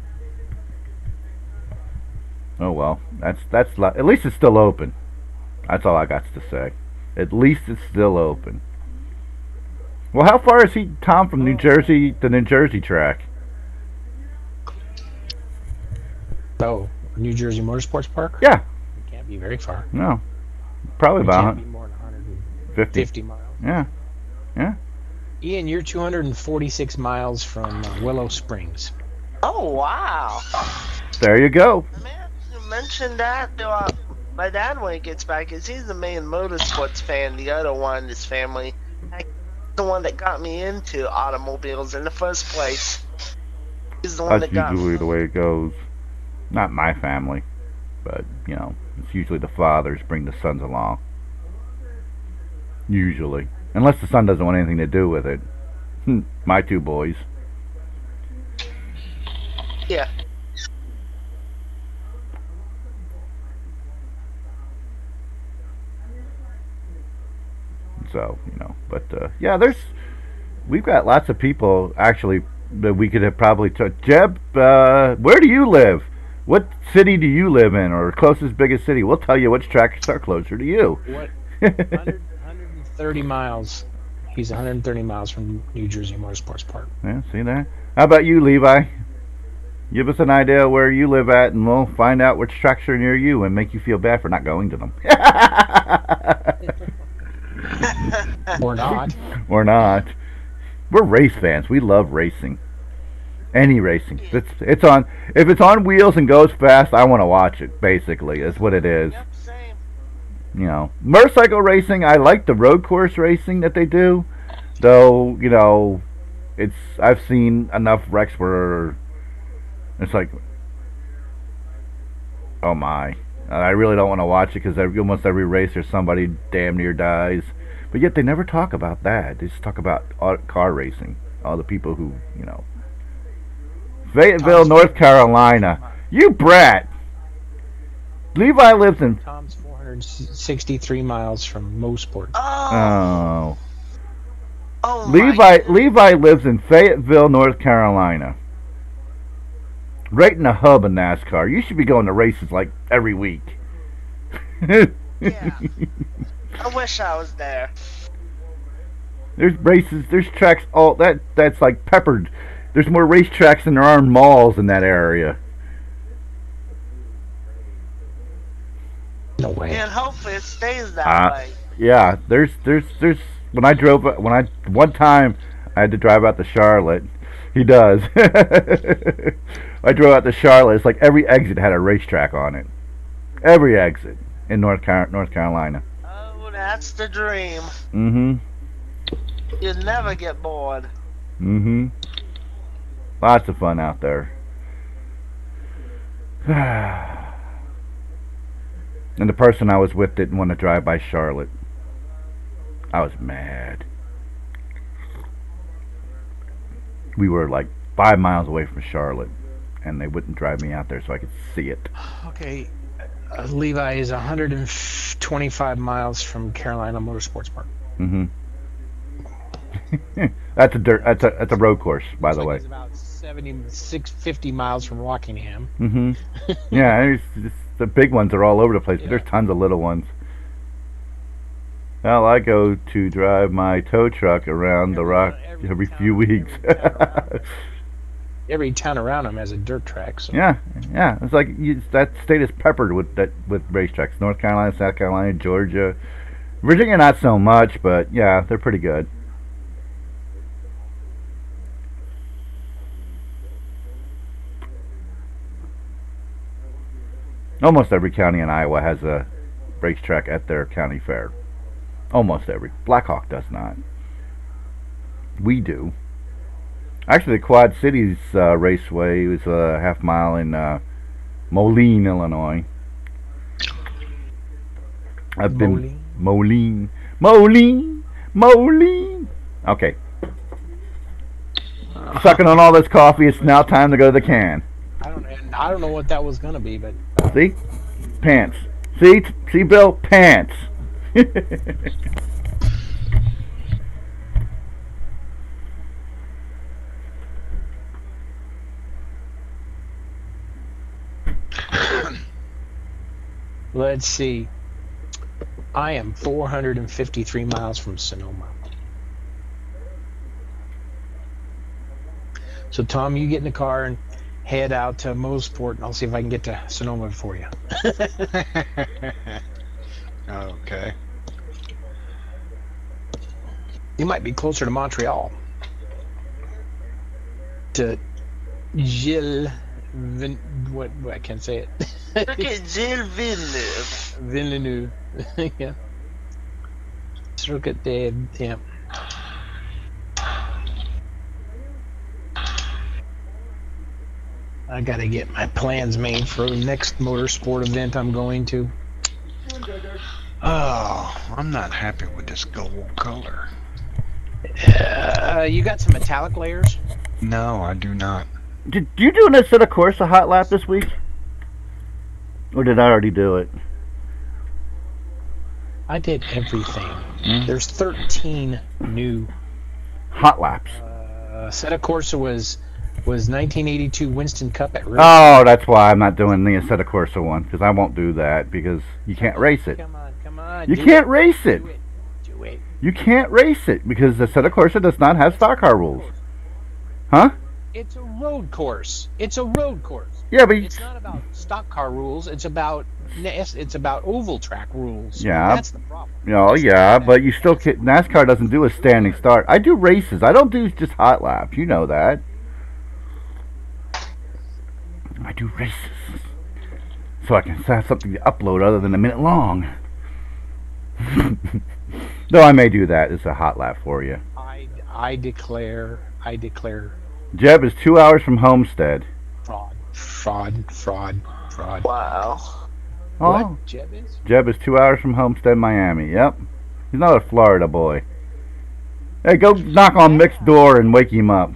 Oh well, that's at least it's still open. That's all I got to say. At least it's still open. Well, how far is Tom, from New Jersey to New Jersey track? Oh, New Jersey Motorsports Park? Yeah. It can't be very far. No. Probably It about can't be more than 50. 150 miles. Yeah. Yeah. Ian, you're 246 miles from Willow Springs. Oh, wow. There you go. Man, you mentioned that. My dad, when he gets back, is he's the main motorsports fan. The other one, his family, the one that got me into automobiles in the first place. He's the one That's that got usually me. the way it goes. Not my family, but it's usually the fathers bring the sons along. Usually, unless the son doesn't want anything to do with it. My two boys. Yeah. So, you know, but yeah, we've got lots of people actually that we could have probably took. Jeb, where do you live? What city do you live in, or closest biggest city? We'll tell you which tracks are closer to you. What? 130 miles. He's 130 miles from New Jersey Motorsports Park. Yeah, see that? How about you, Levi? Give us an idea where you live at, and we'll find out which tracks are near you and make you feel bad for not going to them. Or not. Or not. We're race fans. We love racing. Any racing. It's on. If it's on wheels and goes fast, I want to watch it. Basically, is what it is. Yep, same. You know, motorcycle racing. I like the road course racing that they do, though. You know, I've seen enough wrecks where it's like, oh my. I really don't want to watch it because almost every race there's somebody damn near dies. But yet they never talk about that. They just talk about car racing. All the people who, you know. Fayetteville, North Carolina. You brat! Levi lives in... Tom's 463 miles from Mosport. Oh. Oh Levi lives in Fayetteville, North Carolina. Right in the hub of NASCAR. You should be going to races like every week. Yeah. I wish I was there. There's races, there's tracks, that's like peppered. There's more racetracks than there are malls in that area. No way. And hopefully it stays that way. Yeah, there's one time I had to drive out to Charlotte. He does. I drove out to Charlotte. It's like every exit had a racetrack on it. Every exit in North Carolina. Oh, that's the dream. Mm-hmm. You'll never get bored. Mm-hmm. Lots of fun out there. And the person I was with didn't want to drive by Charlotte. I was mad. We were like 5 miles away from Charlotte, and they wouldn't drive me out there so I could see it. Okay, Levi is 125 miles from Carolina Motorsports Park. Mm-hmm. That's a road course, by the way. It's about 50 miles from Rockingham. Mm-hmm. Yeah, the big ones are all over the place, but there's tons of little ones. Well, I go to drive my tow truck around the rock every few weeks. Every town around them has a dirt track. So. Yeah. It's like that state is peppered with racetracks. North Carolina, South Carolina, Georgia, Virginia, not so much, but yeah, they're pretty good. Almost every county in Iowa has a racetrack at their county fair. Almost every. Blackhawk does not. We do. Actually, the Quad Cities Raceway was a half mile in Moline, Illinois. I've been Moline. Okay. Sucking on all this coffee. It's now time to go to the can. I don't know what that was gonna be, but see, pants. See, Bill, pants. Let's see. I am 453 miles from Sonoma. So, Tom, you get in the car and head out to Mosport, and I'll see if I can get to Sonoma for you. Okay. You might be closer to Montreal. To Gilles what I can't say it. Look at Gilles Villeneuve. Villeneuve. Yeah. Look at the yeah. I gotta get my plans made for the next motorsport event I'm going to. Oh, I'm not happy with this gold color. You got some metallic layers? No, I do not. Did you do a set of course a hot lap this week? Or did I already do it? I did everything. Mm. There's 13 new. Hot laps. Assetto Corsa was 1982 Winston Cup at Radeon. Oh, that's why I'm not doing the Assetto Corsa one, because I won't do that, because you can't race it. Come on. You can't race it. Do it. You can't race it, because the Assetto Corsa does not have stock car rules. Huh? It's a road course. Yeah, but It's not about stock car rules. It's about oval track rules. Yeah. That's the problem. Oh, yeah, but you still can't. NASCAR doesn't do a standing start. I do races. I don't do just hot laps. You know that. I do races. So I can have something to upload other than a minute long. Though I may do that. It's a hot lap for you. I declare. Jeb is 2 hours from Homestead. Fraud. Wow. Oh. What? Jeb is? Jeb is 2 hours from Homestead, Miami. Yep. He's not a Florida boy. Hey, go knock on Mick's door and wake him up.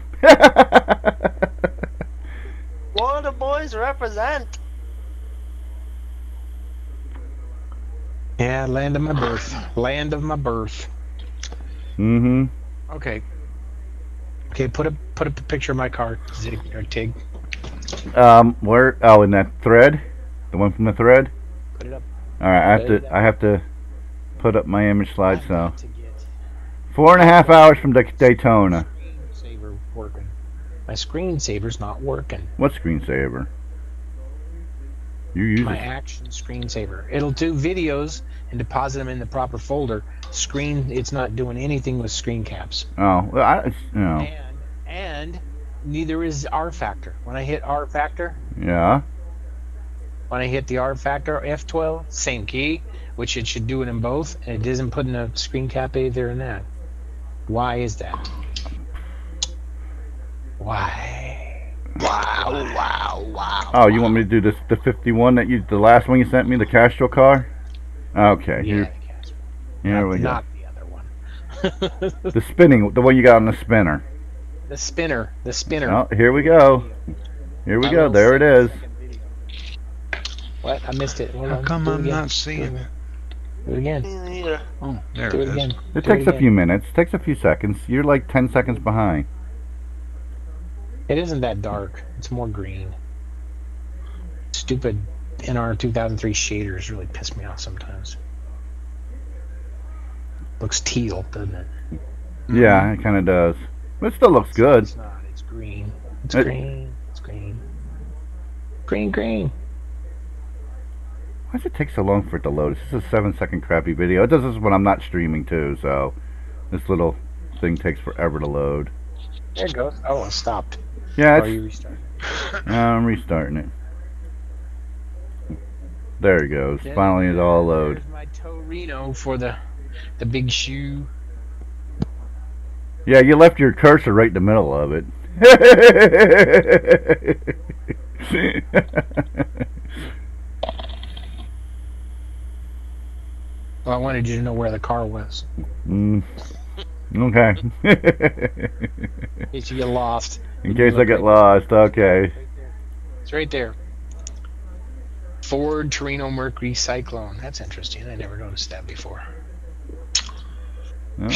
Florida boys represent. Yeah, land of my birth. Mm-hmm. Okay, put up a picture of my car, Zig or Tig. Where? Oh, in that thread, the one from the thread. Put it up. All right, I have to put up my image slideshow. 4.5 hours from Daytona. Screensaver working. My screensaver's not working. What screensaver? You use My it? action screensaver. It'll do videos and deposit them in the proper folder. It's not doing anything with screen caps. Oh, well, no. And neither is rFactor. When I hit rFactor, Yeah. when I hit the rFactor F12, same key, which it should do it in both, and it isn't putting a screen cap either in that. Why is that? Why? Wow. Oh, you want me to do this? The 51 the last one you sent me, the Castro car? Okay. Yeah, Here we go. not the other one. The spinning, the one you got on the spinner. The spinner. Oh, here we go. Here we go. There it is. What? I missed it. Hold How on. come Do it I'm again. not seeing it? Do it again. Me neither. Oh, there Do it it is. again. It Do takes a again. few minutes. Takes a few seconds. You're like 10 seconds behind. It isn't that dark. It's more green. Stupid NR 2003 shaders really piss me off sometimes. Looks teal, doesn't it? Yeah, it kind of does. But it still looks good. It's not. It's green. It's It- green. It's green. Green. Why does it take so long for it to load? This is a 7-second crappy video. It does this when I'm not streaming too, so this little thing takes forever to load. There it goes. Oh, it stopped. Yeah, Or it's, you restarted. I'm restarting it. There it goes. Finally, it's all load. There's my Torino for the big shoe. Yeah, you left your cursor right in the middle of it. Well, I wanted you to know where the car was. Okay. In case you get lost. In case I get lost, okay. It's right there. Ford Torino Mercury Cyclone. That's interesting. I never noticed that before. Oh,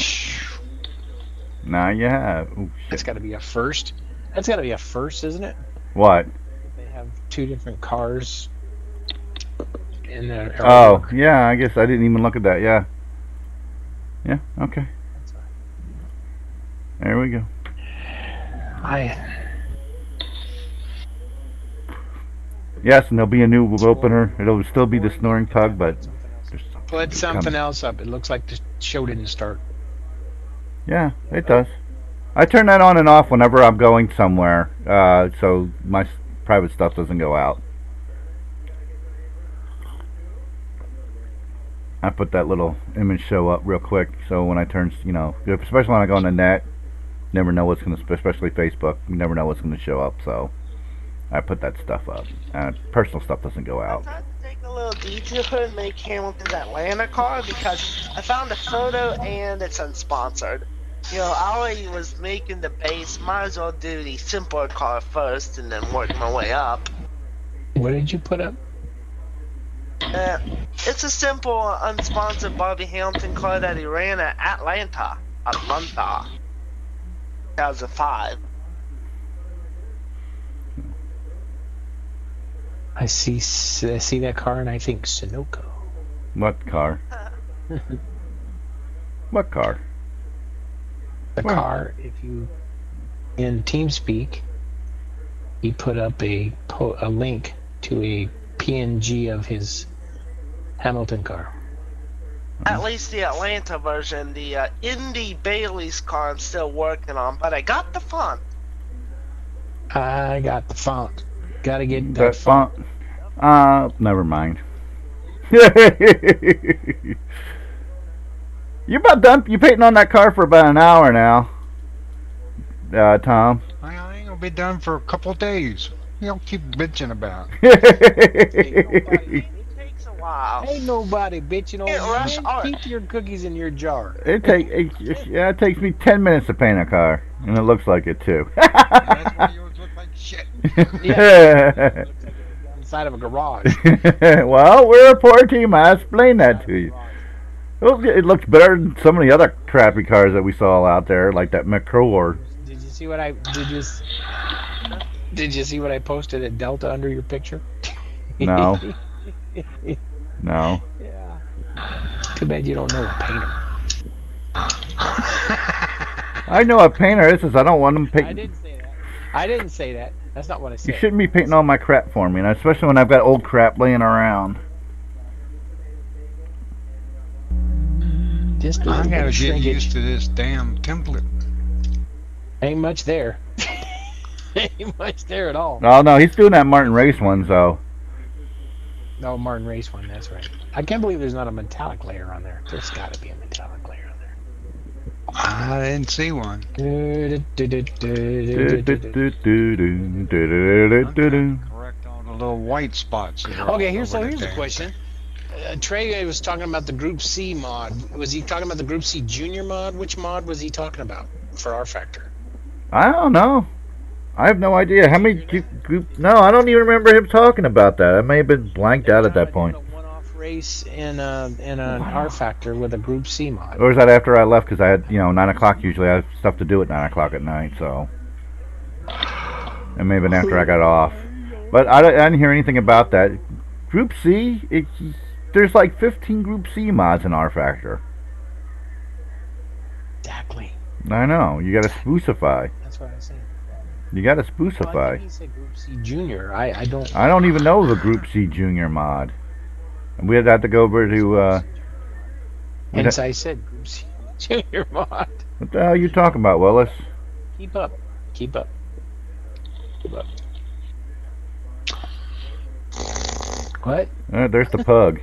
now you have. Ooh, That's shit. got to be a first. That's got to be a first, isn't it? What? They have two different cars in the. Oh, yeah, I guess I didn't even look at that, yeah. Yeah, okay. There we go. Yes, and there'll be a new opener. It'll still be the Snoring Tug, but there's Put something coming. else up. It looks like the show didn't start. Yeah, it does. I turn that on and off whenever I'm going somewhere, so my private stuff doesn't go out. I put that little image show up real quick, so when I turn, especially when I go on the net, never know what's gonna, especially Facebook, you never know what's gonna show up. So I put that stuff up. Personal stuff doesn't go I out. tried to take a little detour and make Hamilton's Atlanta car because I found a photo and it's unsponsored. I already was making the base, might as well do the simpler car first and then work my way up. What did you put up? Uh, it's a simple, unsponsored Bobby Hamilton car that he ran at Atlanta, 2005. I see that car and I think Sunoco. What car? What car? The car, if you in TeamSpeak, he put up a link to a PNG of his Hamilton car. At least the Atlanta version. The Indy Bailey's car I'm still working on, but I got the font. I got the font. Gotta get That that font. Never mind. You about done? You painting on that car for about an hour now, Tom. I ain't gonna be done for a couple of days. You don't keep bitching about. It takes a while. Ain't nobody bitching on It rush you. art. Keep your cookies in your jar. It takes me 10 minutes to paint a car, and it looks like it too. That's why yours look like shit. Yeah. Inside of a garage. Well, we're a poor team. I explained that to you. Well, it looks better than some of the other crappy cars that we saw out there, like that McCroor. Did you see what I Did you see what I posted at Delta under your picture? No. No. Yeah. Too bad you don't know a painter. I know a painter is. I don't want them I painting. didn't say that. I didn't say that. That's not what I You said. shouldn't be painting all my crap for me, and especially when I've got old crap laying around. Just a I little bit gotta of get shrinkage. used to this damn template. Ain't much there. Ain't much there at all. Oh no, he's doing that Martin Race one, so. No, Martin Race one, that's right. I can't believe there's not a metallic layer on there. There's got to be a metallic layer on there. I didn't see one. Correct all the little white spots. that are Okay, all here's over the damn question. Trey was talking about the Group C mod. Was he talking about the Group C Junior mod? Which mod was he talking about for rFactor? I don't know. I have no idea. How many group? No, I don't even remember him talking about that. I may have been blanked out at that point. A one-off race in an rFactor with a Group C mod. Or was that after I left? Because I had, 9 o'clock usually. I have stuff to do at 9 o'clock at night, so. It may have been after I got off. But I didn't hear anything about that. Group C, there's like 15 Group C mods in rFactor. Exactly. I know. You gotta spoofify. That's what I said. You gotta Well, I spoofify. think he said Group C Junior. I don't. I don't even know the Group C Junior mod. And we'd have to go over to, Hence I said Group C Junior mod. what the hell are you talking about, Willis? Keep up. Keep up. Keep up. What? There's the pug.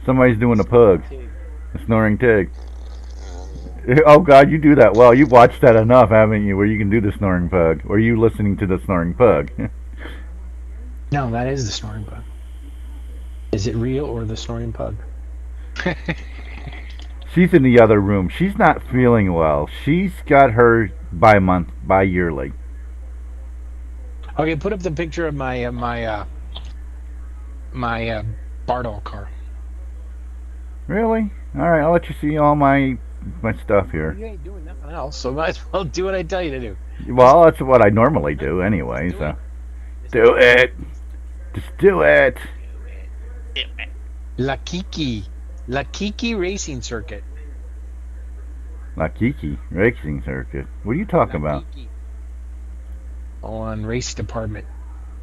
Somebody's doing the pug. The snoring Tigg. Oh God, you do that well. You've watched that enough, haven't you, where you can do the snoring pug? Or are you listening to the snoring pug? No, that is the snoring pug. Is it real or the snoring pug? She's in the other room. She's not feeling well. She's got her bi-yearly. Okay, put up the picture of my Bardol car. Really? Alright, I'll let you see all my stuff here. You ain't doing nothing else, so might as well do what I tell you to do. Well, that's what I normally do anyway, so. Do it! Just do it! La Kiki Racing Circuit. La Kiki Racing Circuit. What are you talking about? Kiki. On Race Department.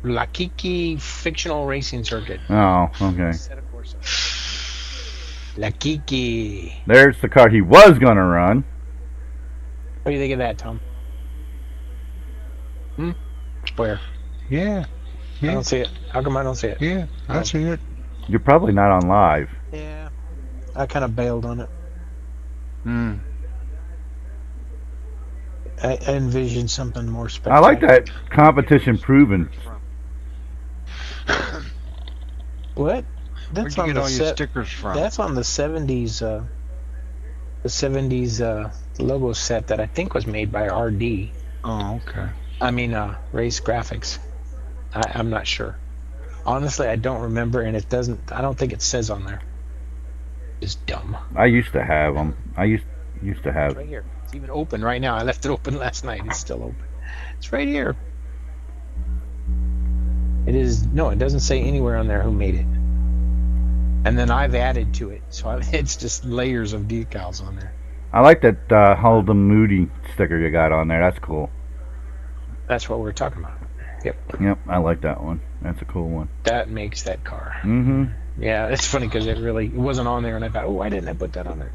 La Kiki Fictional Racing Circuit. Oh, okay. Set of course. La Kiki. There's the car he was gonna run. What do you think of that, Tom? Where? Yeah. I Yeah. don't see it. How come I don't see it? Yeah. I see it. You're probably not on live. Yeah. I kind of bailed on it. Hmm. I envisioned something more spectacular. I like that competition proven. What? Where'd you get all your stickers from? That's on the 70s. The 70s logo set that I think was made by RD. Oh, okay. I mean, Race Graphics. I'm not sure. Honestly, I don't remember, and it doesn't. I don't think it says on there. It's dumb. I used to have them. I used to have. It's right here. It's even open right now. I left it open last night. It's still open. It's right here. It is. No, it doesn't say anywhere on there who made it. And then I've added to it, so it's just layers of decals on there. I like that Hold 'em Moody sticker you got on there. That's cool. That's what we're talking about. Yep. Yep, I like that one. That's a cool one. That makes that car. Mm-hmm. Yeah, it's funny because it wasn't on there, and I thought, oh, why didn't I put that on there?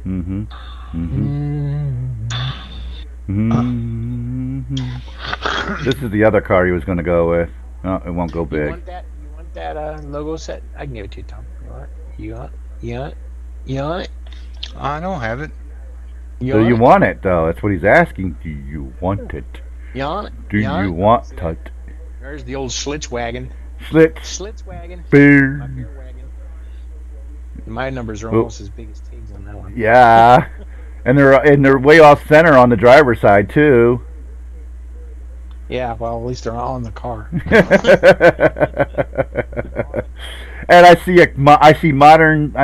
Mm-hmm. Mm-hmm. Mm-hmm. This is the other car he was going to go with. Oh, it won't go big. You want that logo set? I can give it to you, Tom. You want it? You want it? You want it? You want it? I don't have it. So you want it, though. That's what he's asking. Do you want it? You want it? Do you want it? There's the old Schlitzwagen. Schlitzwagen. Beer. My beer wagon. My numbers are almost as big as Tigg's on that one. Yeah. And they're way off center on the driver's side, too. Yeah, well, at least they're all in the car. And I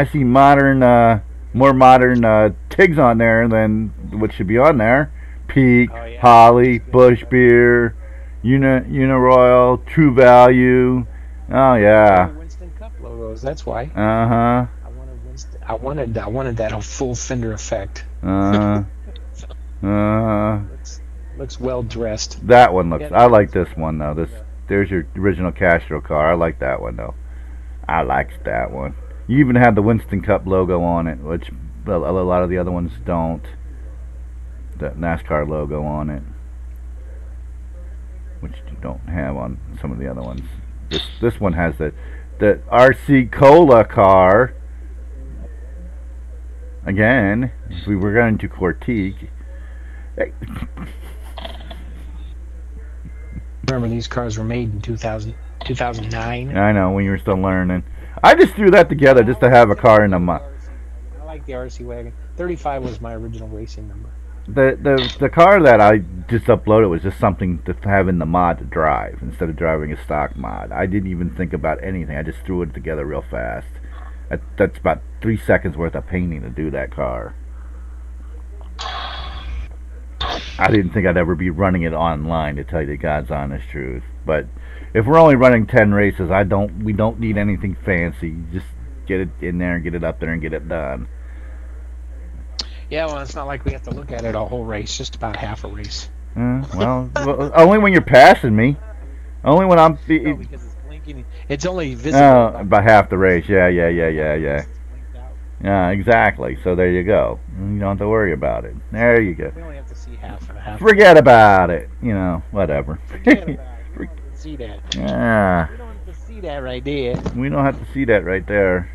see more modern Tiggs on there than what should be on there. Peak, Oh, yeah. Holly, Bush Beer, Uniroyal, True Value. Oh yeah. Winston Cup logos. That's why. Uh huh. I wanted that full fender effect. Uh huh. Looks well dressed. That one looks. I like this one though. There's your original Castro car. I like that one though. I liked that one. You even have the Winston Cup logo on it, which a lot of the other ones don't. The NASCAR logo on it, which you don't have on some of the other ones. This one has the RC Cola car. Again, if we were going to critique. Hey. Remember, these cars were made in 2009. I know, when you were still learning. I just threw that together just to have a car in the mud. I like the RC wagon. 35 was my original racing number. The car that I just uploaded was just something to have in the mod to drive instead of driving a stock mod. I didn't even think about anything. I just threw it together real fast. That's about 3 seconds worth of painting to do that car. I didn't think I'd ever be running it online, to tell you the God's honest truth. But if we're only running 10 races, we don't need anything fancy. Just get it in there and get it up there and get it done. Yeah, well, it's not like we have to look at it a whole race, just about half a race. Well, only when you're passing me. Only when I'm... No, because it's blinking. It's only visible. About half the race. Yeah. Yeah, exactly. So there you go. You don't have to worry about it. There you go. We only have to see half and half. Forget about it. Whatever. Forget about it. We don't have to see that. Yeah. We don't have to see that right there. We don't have to see that right there.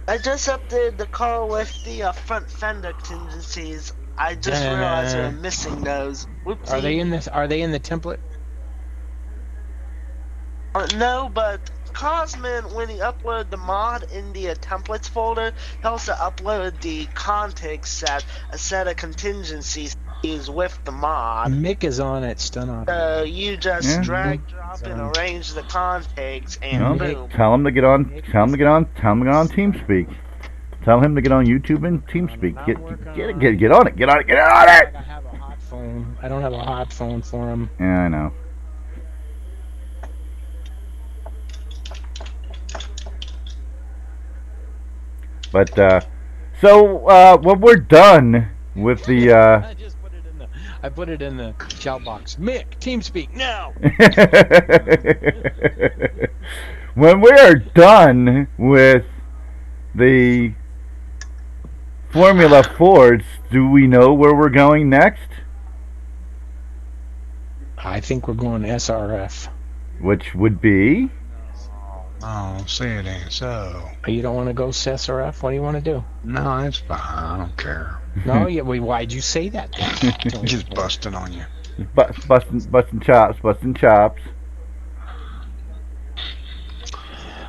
I just updated the car with the front fender contingencies. I just realized we're missing those. Whoopsie. Are they in this? Are they in the template? No, but Cosman, when he uploaded the mod in the templates folder, he also uploaded the context set, a set of contingencies used with the mod. Mick is on it, stun on. So you just drag, drop, and arrange the context, and boom. Tell him to get on. Tell him to get on TeamSpeak. Tell him to get on YouTube and TeamSpeak. Get on it. Get on it. Get on it. I have a hot phone. I don't have a hot phone for him. Yeah, I know. But when we're done with the I just put it in the. I put it in the shout box. Mick, TeamSpeak now. When we are done with the Formula Fords, do we know where we're going next? I think we're going to SRF. Which would be? Oh, say it ain't so. You don't want to go SRF? What do you want to do? No, it's fine. I don't care. No, yeah. Why'd you say that then? Just busting on you. Busting chops.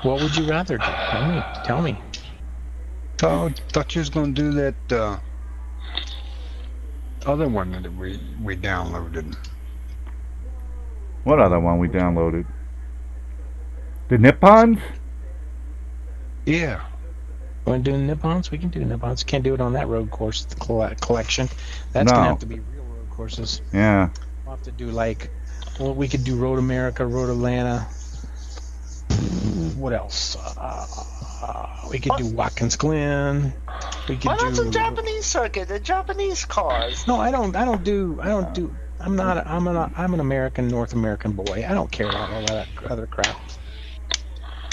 What would you rather do? Tell me. Oh, thought you was gonna do that other one that we downloaded. What other one we downloaded? The Nippons? Yeah. Want to do Nippons? We can do Nippons. Can't do it on that road course collection. That's No. gonna have to be real road courses. Yeah. We'll have to do like, well, we could do Road America, Road Atlanta. What else? We could do Watkins Glen. We could Why not do the Japanese circuit? The Japanese cars. No, I don't do. I'm an American, North American boy. I don't care about all that other crap.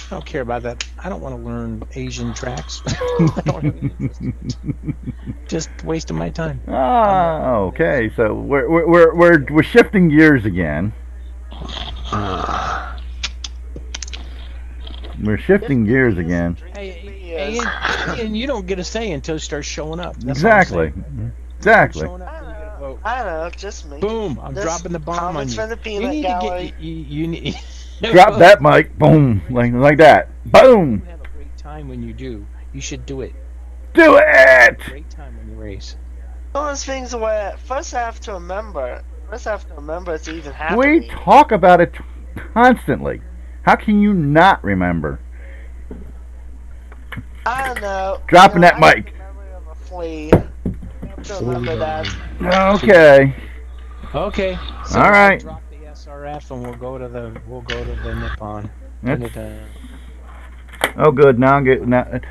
I don't care about that. I don't want to learn Asian tracks. I don't have any interest in it. Just wasting my time. Oh, okay. So we're shifting gears again. We're shifting gears again. Hey, and you don't get a say until you start showing up. That's Exactly. all I'm saying. Exactly. Showing up, then you get a vote. I know, just me. Boom! I'm This dropping the bomb on comments you. from the You peanut need gallery. to get. You need. Drop that mic. Boom. Like that. Boom. You have a great time when you do. You should do it. Do it. Great time when you race. One of those things where first I have to remember it's even We happening. talk about it constantly. How can you not remember? I don't know. Dropping that I have mic. the memory of a flea. I have to remember that. Okay. Okay. So All right. We'll drop the SRF and we'll go to the Nippon. That's- Oh, good. Now I'm getting that.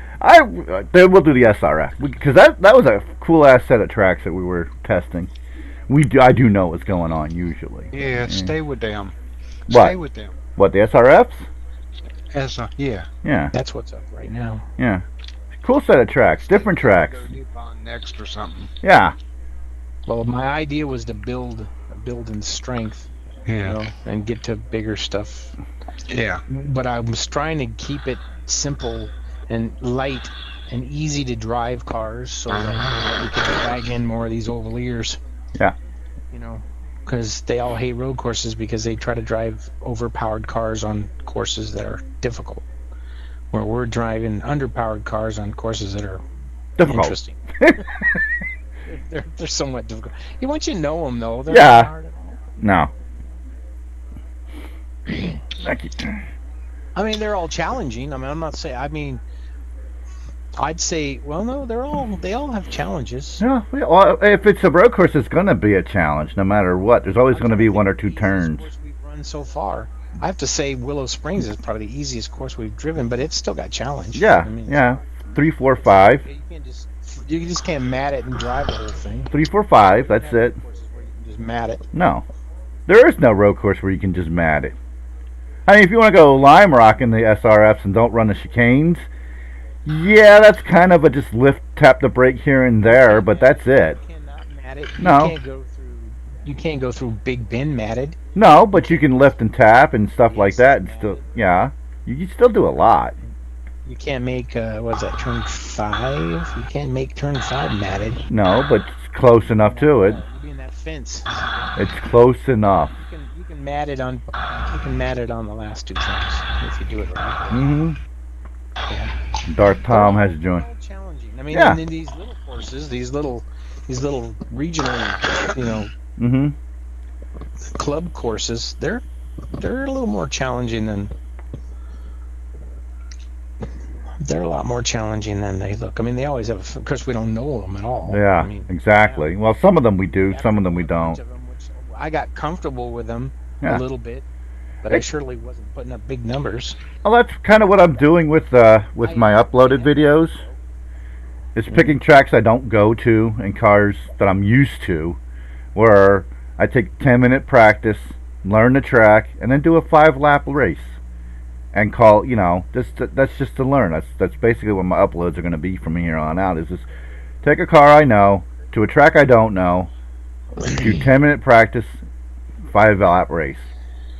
Then we'll do the SRF because that was a cool ass set of tracks that we were testing. I do know what's going on usually. Yeah, stay with them. What? Stay with them. What, the SRFs? Yeah. Yeah. That's what's up right now. Yeah. Cool set of tracks. Different tracks. Go Nippon next or something. Yeah. Well, my idea was to build in strength, Yeah. and get to bigger stuff. Yeah. But I was trying to keep it simple and light and easy to drive cars so that we could drag in more of these oval ears. Yeah. Because they all hate road courses because they try to drive overpowered cars on courses that are difficult. Where we're driving underpowered cars on courses that are Difficult. interesting. they're somewhat difficult. Once you know them, though, they're Yeah. not hard at all. No. Thank you. I mean, they're all challenging. I mean, I'm not saying. I mean, I'd say, well, no, they all have challenges. Yeah, well, if it's a road course, it's going to be a challenge no matter what. There's always going to be one or two turns. Course we've run so far. I have to say, Willow Springs is probably the easiest course we've driven, but it's still got challenge. Yeah, I mean, yeah. 3, 4, 5. You just can't mat it and drive the whole thing. 3, 4, 5. That's it. Courses where you can just mat it. No, there is no road course where you can just mat it. I mean, if you want to go lime rock in the SRFs and don't run the chicanes, yeah, that's kind of a just tap the brake here and there, but that's it. You cannot mat it. No. You can't go through Big Bend matted. No, but you can lift and tap and stuff like that, and still, yeah, you can still do a lot. You can't make what's that, turn 5? You can't make turn 5 matted. No, but it's close enough to it. You'll be in that fence. It's close enough. You can mat it on the last two turns if you do it right. Mm-hmm. Yeah. Darth Tom has joined. All challenging. I mean, Yeah. and in these little courses, these little regional, Mm-hmm. club courses, they're a little more challenging than. They're a lot more challenging than they look. I mean, they always have. Of course, we don't know them at all. Yeah, I mean, exactly. Well, some of them we do, some of them we don't. I got comfortable with them Yeah. a little bit, but I surely wasn't putting up big numbers. Well, that's kind of what I'm doing with my uploaded videos. Is picking tracks I don't go to and cars that I'm used to, where I take 10-minute practice, learn the track, and then do a 5-lap race, and call that's just to learn. That's basically what my uploads are going to be from here on out. Is just take a car I know to a track I don't know, do 10-minute practice, 5-lap race,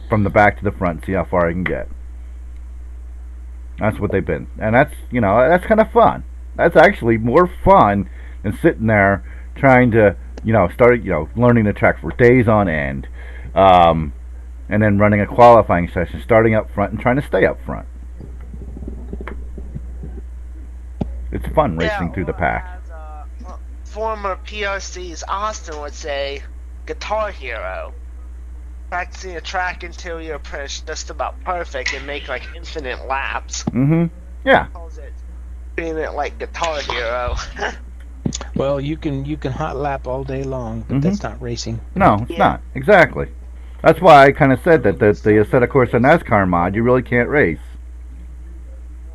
from the back to the front, see how far I can get. That's what they've been, and that's kind of fun. That's actually more fun than sitting there trying to start learning the track for days on end, and then running a qualifying session, starting up front and trying to stay up front. It's fun racing through the pack. As former PRC's Austin would say, Guitar Hero. practicing a track until you're just about perfect and make like infinite laps. Yeah. Calls it being it like Guitar Hero. Well, you can hot lap all day long, but that's not racing. No, it's not. Exactly. That's why I kind of said that the set of course a NASCAR mod, you really can't race.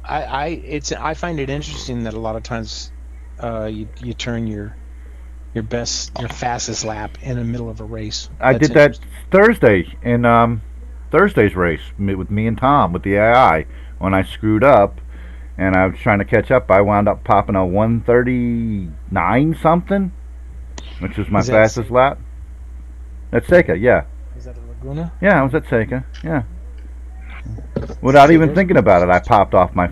I find it interesting that a lot of times you turn your fastest lap in the middle of a race. I did that Thursday in Thursday's race with me and Tom with the AI when I screwed up and I was trying to catch up. I wound up popping a 139 something, which was my fastest lap. At Seika, yeah. Is that a Laguna? Yeah, I was at Seika. Yeah. Without even thinking about it, I popped off my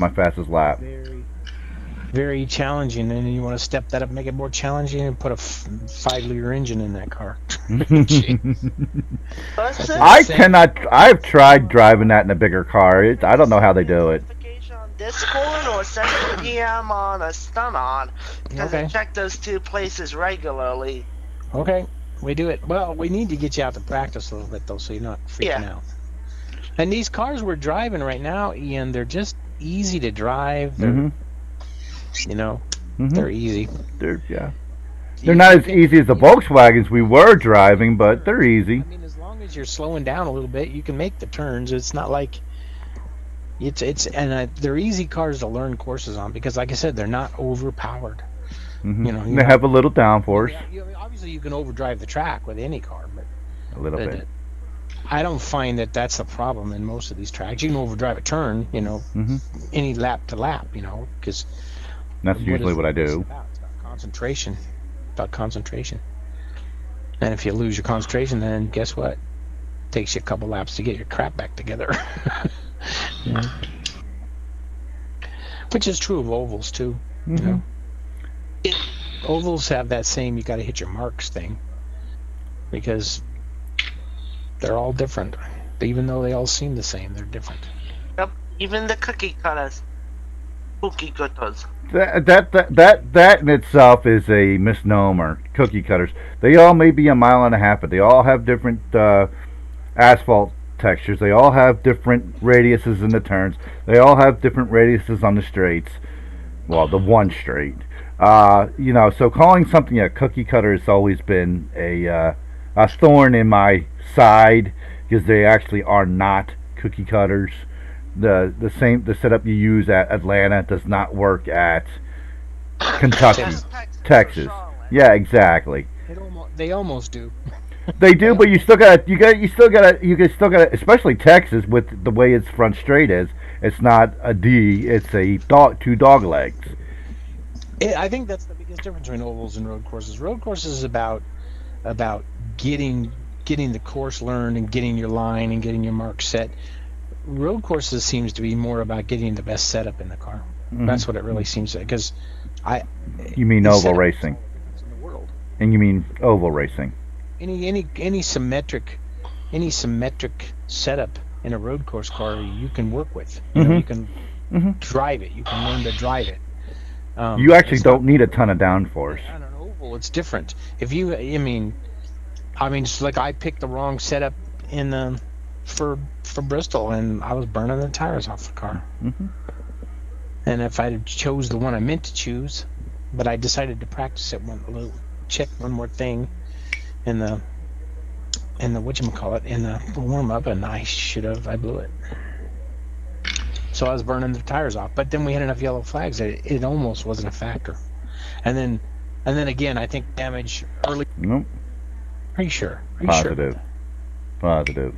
fastest lap. Very, very challenging, and then you want to step that up, make it more challenging, and put a 5-liter engine in that car. I've tried driving that in a bigger car. I don't know how they do it. On Discord or send an PM on a stun on because I check those two places regularly. Okay, we do it. Well, we need to get you out to practice a little bit though, so you're not freaking out. And these cars we're driving right now, Ian, they're just easy to drive. They're, they're easy. They're not as easy as the Volkswagens we were driving, but they're easy. I mean, as long as you're slowing down a little bit, you can make the turns. It's not like they're easy cars to learn courses on because, like I said, they're not overpowered. They have a little downforce. Obviously, you can overdrive the track with any car, but a little bit. I don't find that that's the problem in most of these tracks. You can overdrive a turn, any lap to lap, because that's usually what I do. It's about concentration. About concentration. And if you lose your concentration, then guess what? It takes you a couple laps to get your crap back together. Which is true of ovals too. Ovals have that same you got to hit your marks thing because they're all different. Even though they all seem the same, they're different. Yep, even the cookie cutters. Cookie cutters. That in itself is a misnomer. Cookie cutters. They all may be a mile and a half, but they all have different asphalt textures. They all have different radiuses in the turns. They all have different radiuses on the straights. Well, the one straight. So calling something a cookie cutter has always been a thorn in my side because they actually are not cookie cutters. The setup you use at Atlanta does not work at Kentucky, Texas. Yeah, exactly. They almost do. They do, but you still gotta, especially Texas with the way its front straight is. It's not a D. It's a two dog legs. I think that's the biggest difference between ovals and road courses. Road courses is about getting the course learned and getting your line and getting your mark set. Road courses seems to be more about getting the best setup in the car. That's what it really seems to. Because you mean oval racing? In the world. And you mean oval racing? Any symmetric setup in a road course car you can work with. You can drive it. You can learn to drive it. You actually don't need a ton of downforce. On an oval, it's different. If you, I mean, it's like I picked the wrong setup for Bristol, and I was burning the tires off the car. And if I had chose the one I meant to choose, but I decided to practice it check one more thing in the whatchamacallit, in the warm up, and I blew it. So I was burning the tires off, but then we had enough yellow flags that it almost wasn't a factor. And then again, I think damage early. Nope. Are you sure? Positive. Positive.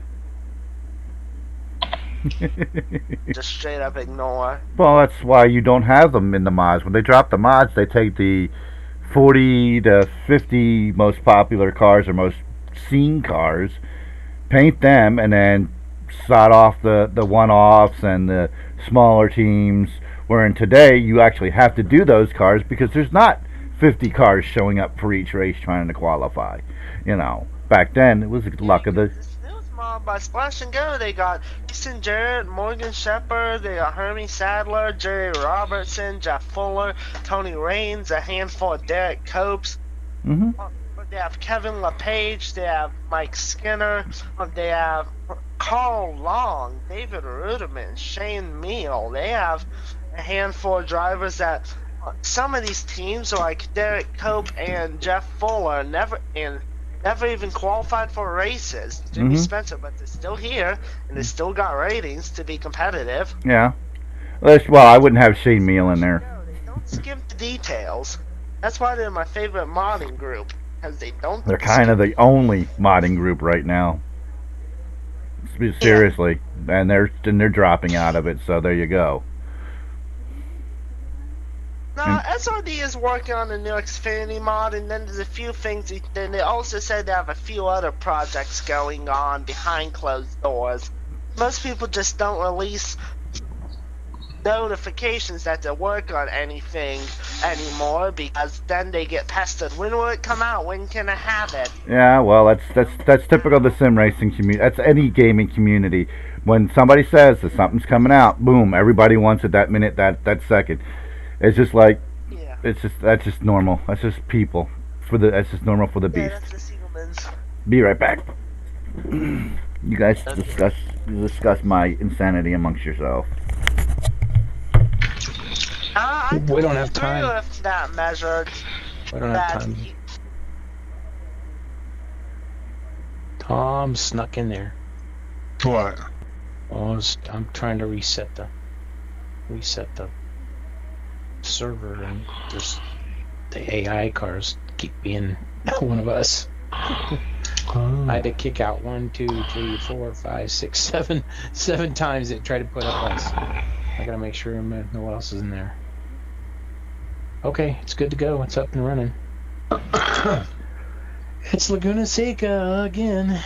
Just straight up ignore. Well, that's why you don't have them in the mods. When they drop the mods, they take the 40 to 50 most popular cars or most seen cars, paint them, and then sod off the one-offs and the smaller teams, wherein today you actually have to do those cars because there's not 50 cars showing up for each race trying to qualify. Back then it was the luck of the... By Splash and Go, they got Jason Jarrett, Morgan Shepherd, they got Hermie Sadler, Jerry Robertson, Jeff Fuller, Tony Raines, a handful of Derek Copes. But They have Kevin LePage. They have Mike Skinner. They have Carl Long, David Ruderman, Shane Meal. They have a handful of drivers that some of these teams, like Derek Cope and Jeff Fuller, never even qualified for races. Jimmy Spencer, but they're still here and they still got ratings to be competitive. Yeah. Well, I wouldn't have Shane Meal in there. No, they don't skip the details. That's why they're my favorite modding group, because they don't. They're kind of the only modding group right now. Seriously, and they're dropping out of it. So there you go. No, SRD is working on the new Xfinity mod, and then there's a few things. Then they also said they have a few other projects going on behind closed doors. Most people just don't release notifications that they work on anything anymore, because then they get pestered. When will it come out? When can I have it? Yeah, well, that's typical of the sim racing community. That's any gaming community. When somebody says that something's coming out, boom, everybody wants it that minute, that second. It's just like, that's just normal. That's just people. That's just normal for the beast. That's the humans. Be right back. You guys discuss my insanity amongst yourself. We don't have time. With that measured. We don't have time. Tom snuck in there. What? Oh, I'm trying to reset the server, and just the AI cars keep being one of us. I had to kick out 1, 2, 3, 4, 5, 6, 7 times it tried to put up us. I gotta make sure no one else is in there. Okay, it's good to go. It's up and running. It's Laguna Seca again.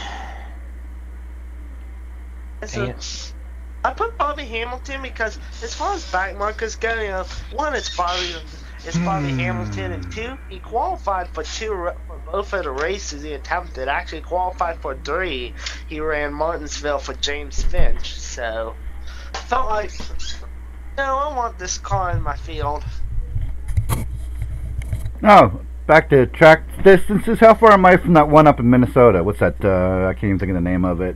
I put Bobby Hamilton because, as far as back markers go, one, it's Bobby Hamilton, and two, he qualified for both of the races he attempted. Actually qualified for 3. He ran Martinsville for James Finch, so felt like, I want this car in my field. Oh, back to track distances. How far am I from that one up in Minnesota? What's that? I can't even think of the name of it.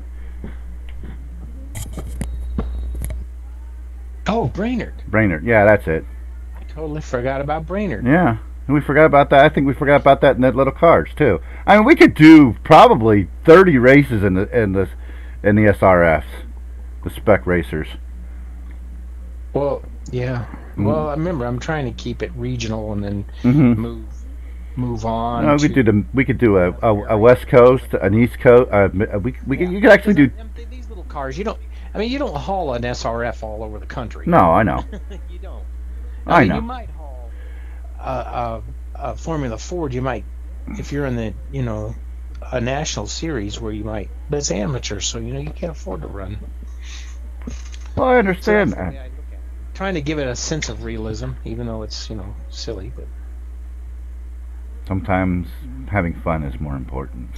Oh, Brainerd. Brainerd, yeah, that's it. I totally forgot about Brainerd. Yeah, and we forgot about that. I think we forgot about that in that little cars too. I mean, we could do probably 30 races in the SRFs, the spec racers. Well, yeah. Well, I remember I'm trying to keep it regional and then move on. No, we could do a West Coast, an East Coast. You could actually do these little cars. You don't haul an SRF all over the country. No, I know. You don't. I know. You might haul a Formula Ford. You might, if you're in the a national series where you might, but it's amateur, so you can't afford to run. Well, I understand that. Trying to give it a sense of realism, even though it's silly, but sometimes having fun is more important.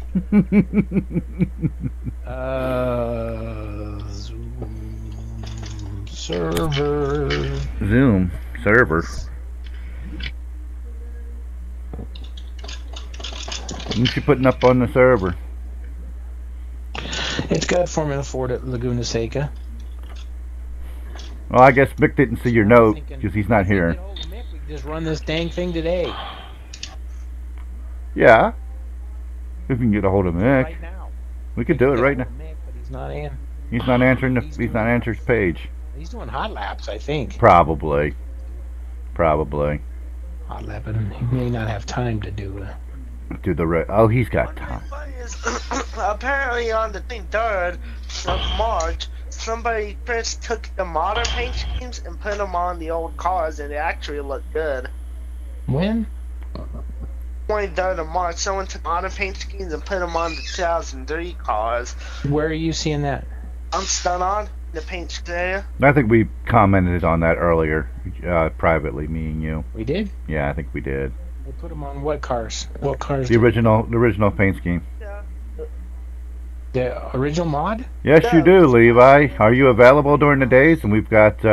Zoom server. What you putting up on the server? It's got Formula Ford at Laguna Seca. Well, I guess Mick didn't see your note because he's not here. Mick, we can just run this dang thing today. Yeah. If we can get a hold of Mick. Right now. We could do it right now. Mick, but he's not in. He's not answering his page. He's doing hot laps, I think. Probably. Hot lap, and he may not have time to do Oh, he's got time. Apparently on the 3rd of March, somebody first took the modern paint schemes and put them on the old cars, and they actually look good. When? 23rd of March, someone took modern paint schemes and put them on the 2003 cars. Where are you seeing that? I'm stunned on the paint area. I think we commented on that earlier, privately, me and you. We did? Yeah, I think we did. They put them on what cars? What cars? The original paint scheme. Yeah. The original mod? Yes, you do, Levi. Are you available during the days? And we've got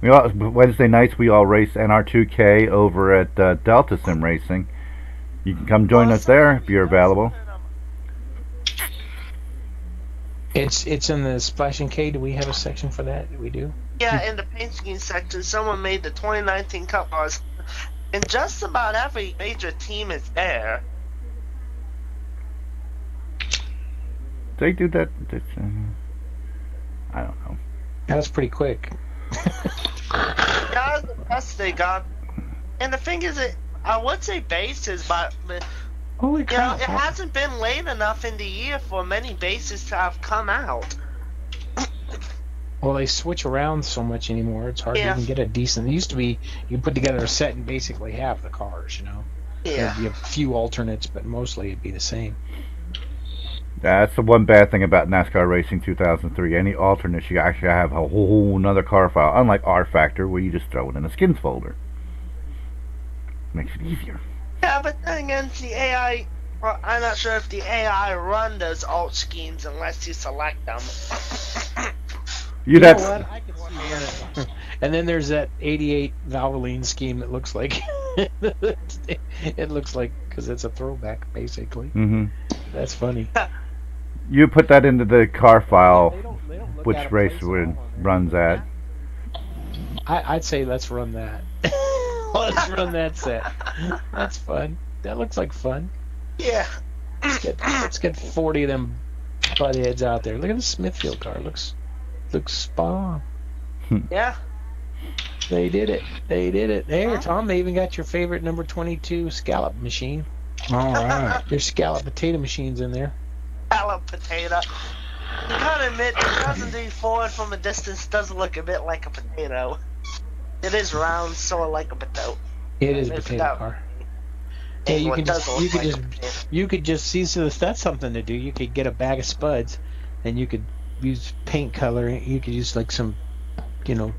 Wednesday nights. We all race NR2K over at Delta Sim Racing, You can come join us there if you're available. It's in the Splash and K. Do we have a section for that? We do. Yeah, in the paint scheme section, someone made the 2019 Cup Bars, and just about every major team is there. They do that. I don't know. That was pretty quick. That was the best they got. And the thing is, I would say bases, but Holy crap! it hasn't been late enough in the year for many bases to have come out. Well, they switch around so much anymore. It's hard to even get a decent. It used to be you put together a set and basically have the cars. You know. Yeah. There'd be a few alternates, but mostly it'd be the same. That's the one bad thing about NASCAR Racing 2003. Any alternates, you actually have a whole another car file. Unlike rFactor, where you just throw it in a skins folder. Makes it easier. Yeah, but then again, the AI. Well, I'm not sure if the AI run those alt schemes unless you select them. You'd You know have what? I can see that. And then there's that 88 Valvoline scheme that looks like it looks like because it's a throwback basically. Mm-hmm. That's funny. You put that into the car file, They don't look which at a race place would at all on there. runs at. I'd say let's run that. Let's run that set. That's fun. That looks like fun. Yeah. Let's get 40 of them butt heads out there. Look at the Smithfield car. Looks spot on. Yeah. They did it. They did it. There, Tom. They even got your favorite number 22 scallop machine. All right. There's scallop potato machines in there. Salad potato. You gotta admit, the 2004 from a distance does look a bit like a potato. It is round, sort of like a potato. It is a If potato that- car. Yeah, you Well, could it does look like a potato. you could just see. So that's something to do. You could get a bag of spuds, and you could use paint color. You could use like some, a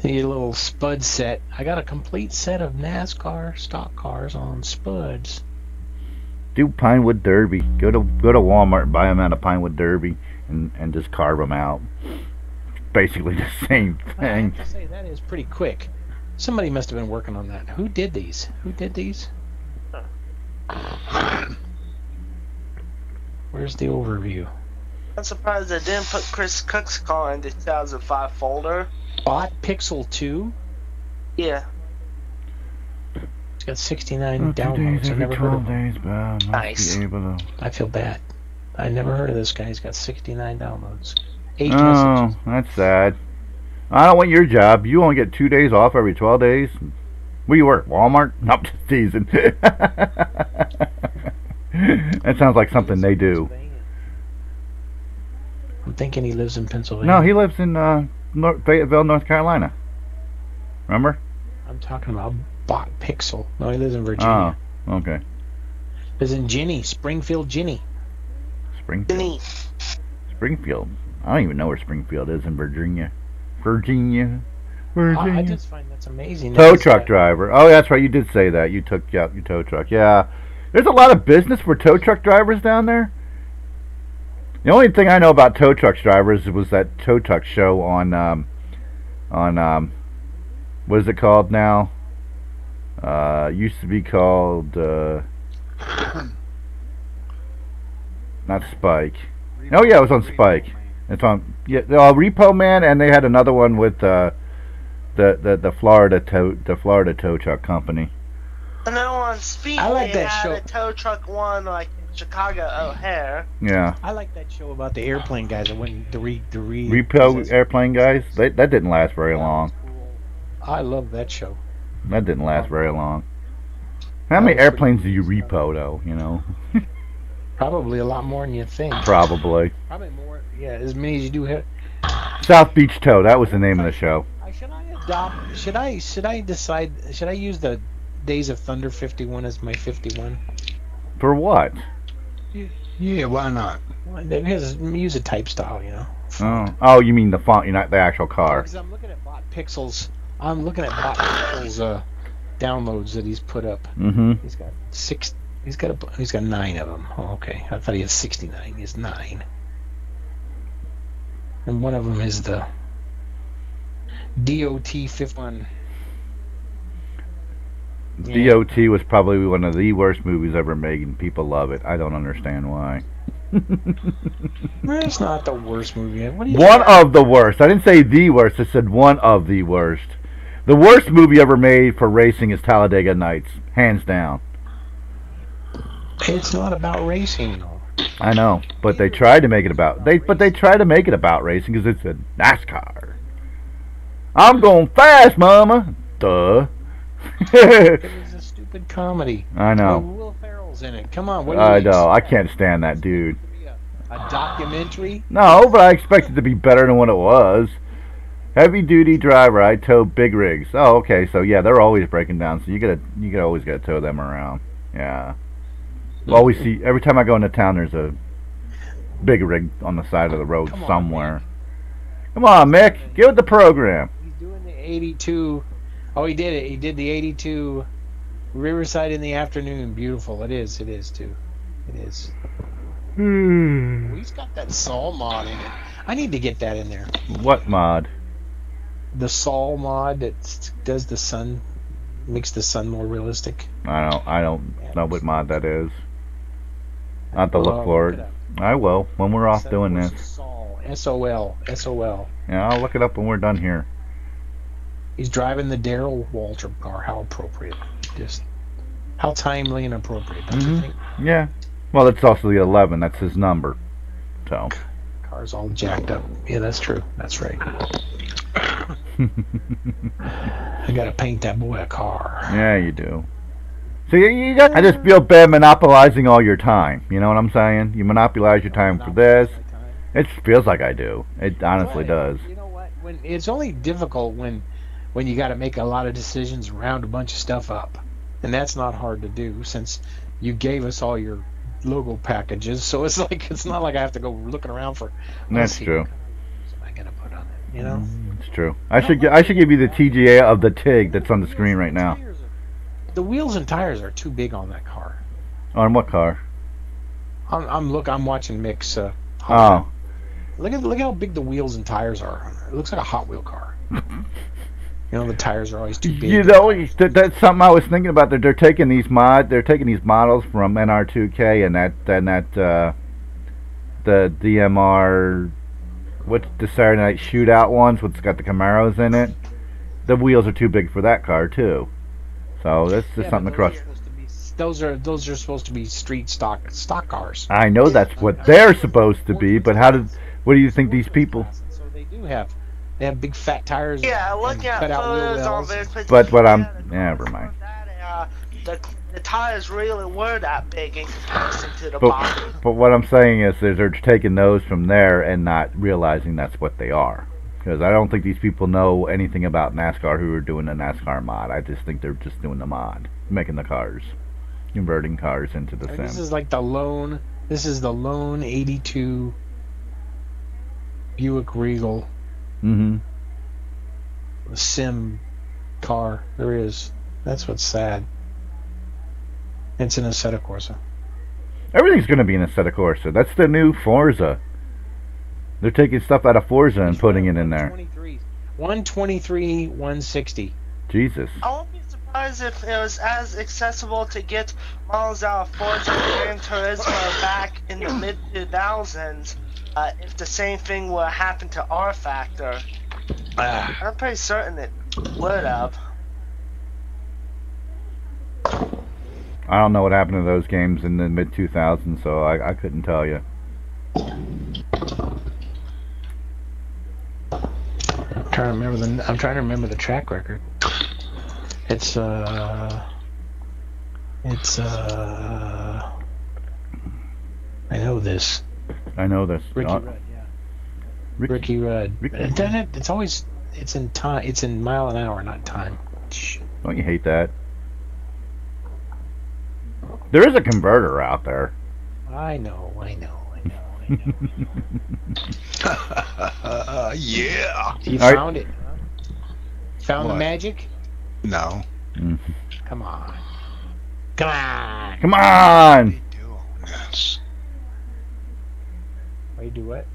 little spud set. I got a complete set of NASCAR stock cars on spuds. Do Pinewood Derby. Go to Walmart and buy them out of Pinewood Derby and just carve them out. Basically the same I thing. have to say that is pretty quick. Somebody must have been working on that. Who did these? Where's the overview? I'm surprised they didn't put Chris Cook's car in the 2005 folder. Bot Pixel 2? Yeah. It's got 69 downloads. I never heard of him. Nice. I feel bad. I never heard of this guy. He's got 69 downloads. 8 Oh, messages. that's sad. I don't want your job. You only get 2 days off every 12 days. Where you work? Walmart? Not just teasing. That sounds like something they do. I'm thinking he lives in Pennsylvania. No, he lives in Fayetteville, North Carolina. Remember? I'm talking about Bot Pixel. No, he lives in Virginia. Oh, okay. Lives in Ginny, Springfield, Ginny. Springfield. Springfield. I don't even know where Springfield is in Virginia. Virginia. I just find that's amazing. Tow truck driver. Oh, that's right. You did say that. You took out your tow truck. Yeah. There's a lot of business for tow truck drivers down there. The only thing I know about tow truck drivers was that tow truck show on what is it called now? Used to be called not Spike. Oh yeah, it was on Spike. It's on Repo Man, and they had another one with the Florida tow truck company. And then on Speed, I like they that had show. a tow truck one like in Chicago O'Hare. Yeah. I like that show about the airplane guys that went the Repo airplane guys. That didn't last very long. I love that show. That didn't last very long. How many airplanes do you repo though? You know. Probably a lot more than you think. Probably. Probably more. Yeah, as many as you do here. South Beach Tow. That was the name of the show. Should I adopt? Should I decide? Should I use the Days of Thunder 51 as my 51? For what? Yeah, why not? Well, because use a type style, you know. Oh, you mean the font? You're not the actual car. Because I'm looking at Bot Pixels. I'm looking at Bot Pixels downloads that he's put up. Mm-hmm. He's got 6. He's got 9 of them. Oh, okay. I thought he had 69. He has 9. And one of them is the DOT 51. Yeah. DOT was probably one of the worst movies ever made, and people love it. I don't understand why. It's not the worst movie. What are you One talking of the worst. I didn't say the worst. I said one of the worst. The worst movie ever made for racing is Talladega Nights, hands down. It's not about racing, though. I know, but they tried to make it about they tried to make it about racing because it's a NASCAR. I'm going fast, Mama. Duh. It was a stupid comedy. I know. Will Ferrell's in it. Come on. What do you I know. I expect? can't stand that dude. A documentary? No, but I expect it to be better than what it was. Heavy duty driver, I tow big rigs. Oh, okay, so yeah, they're always breaking down, so you always gotta tow them around. Yeah. Always see every time I go into town there's a big rig on the side of the road Come on, somewhere. Come on, Mick, get with the program. He's doing the 82. Oh, he did it. He did the 82 Riverside in the afternoon. Beautiful. It is too. It is. He's got that Sol mod in it. I need to get that in there. What mod? The Sol mod that does the sun, makes the sun more realistic. I don't know what mod that is. I'll have to look Look for it it. up. I will when we're off doing this. Sol. S-O-L. Yeah, I'll look it up when we're done here. He's driving the Darrell Walter car. How appropriate. Just how timely and appropriate. Don't you think? Yeah. Well, it's also the 11. That's his number. So. Car's all jacked up. Yeah, that's true. That's right. I gotta paint that boy a car. Yeah, you do. So you got. I just feel bad monopolizing all your time. You know what I'm saying? You monopolize your time for this. It feels like I do. It honestly does. You know what? When it's only difficult when you got to make a lot of decisions, round a bunch of stuff up, and that's not hard to do since you gave us all your logo packages. So it's like it's not like I have to go looking around for. That's true. What am I gonna put on it? You know. It's true. I should give you the TGA of the Tigg that's on the screen right now. The wheels and tires are too big on that car. On what car? I'm watching Mick's. Oh. Look how big the wheels and tires are. It looks like a Hot Wheel car. You know, the tires are always too big. You know, that's something I was thinking about. They're taking these models from NR2K and the DMR, what's the Saturday Night Shootout ones, what's got the Camaros in it. The wheels are too big for that car too. So that's just something across. Those are supposed to be street stock cars. I know that's what they're supposed to be, but what do you think these people? So they have big fat tires. Yeah, look at photos on this. But what I'm, never mind. The tires really were that big in comparison to the body. But what I'm saying is they're taking those from there and not realizing that's what they are. Because I don't think these people know anything about NASCAR who are doing the NASCAR mod. I just think they're just doing the mod, making the cars, converting cars into the sim. This is like the lone 82 Buick Regal. Mm-hmm. Sim car. There is. That's what's sad. It's an Assetto Corsa. Everything's going to be an Assetto Corsa. That's the new Forza. They're taking stuff out of Forza and putting it in there. 123, 160. Jesus. I won't be surprised if it was as accessible to get models out of Forza and Gran Turismo back in the mid 2000s. If the same thing would happen to rFactor. I'm pretty certain it would have. I don't know what happened to those games in the mid 2000s, so I couldn't tell you. I'm trying to remember the track record. It's I know this. Ricky Rudd, yeah. Ricky Rudd. It's in time. It's in mile an hour, not time. Don't you hate that? There is a converter out there. I know. Yeah. You found it. Huh? Found What? the magic? No. Come on. Come What on! do you do on this? Why you do what?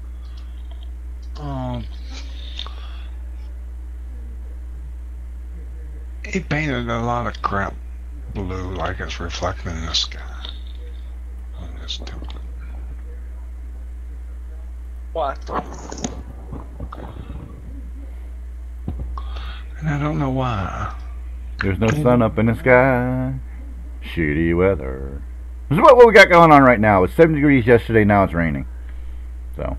He painted a lot of crap blue like it's reflecting in the sky on this template. What? And I don't know why. There's no sun up in the sky. Shitty weather. This is what we got going on right now. It's 7 degrees yesterday, now it's raining. So,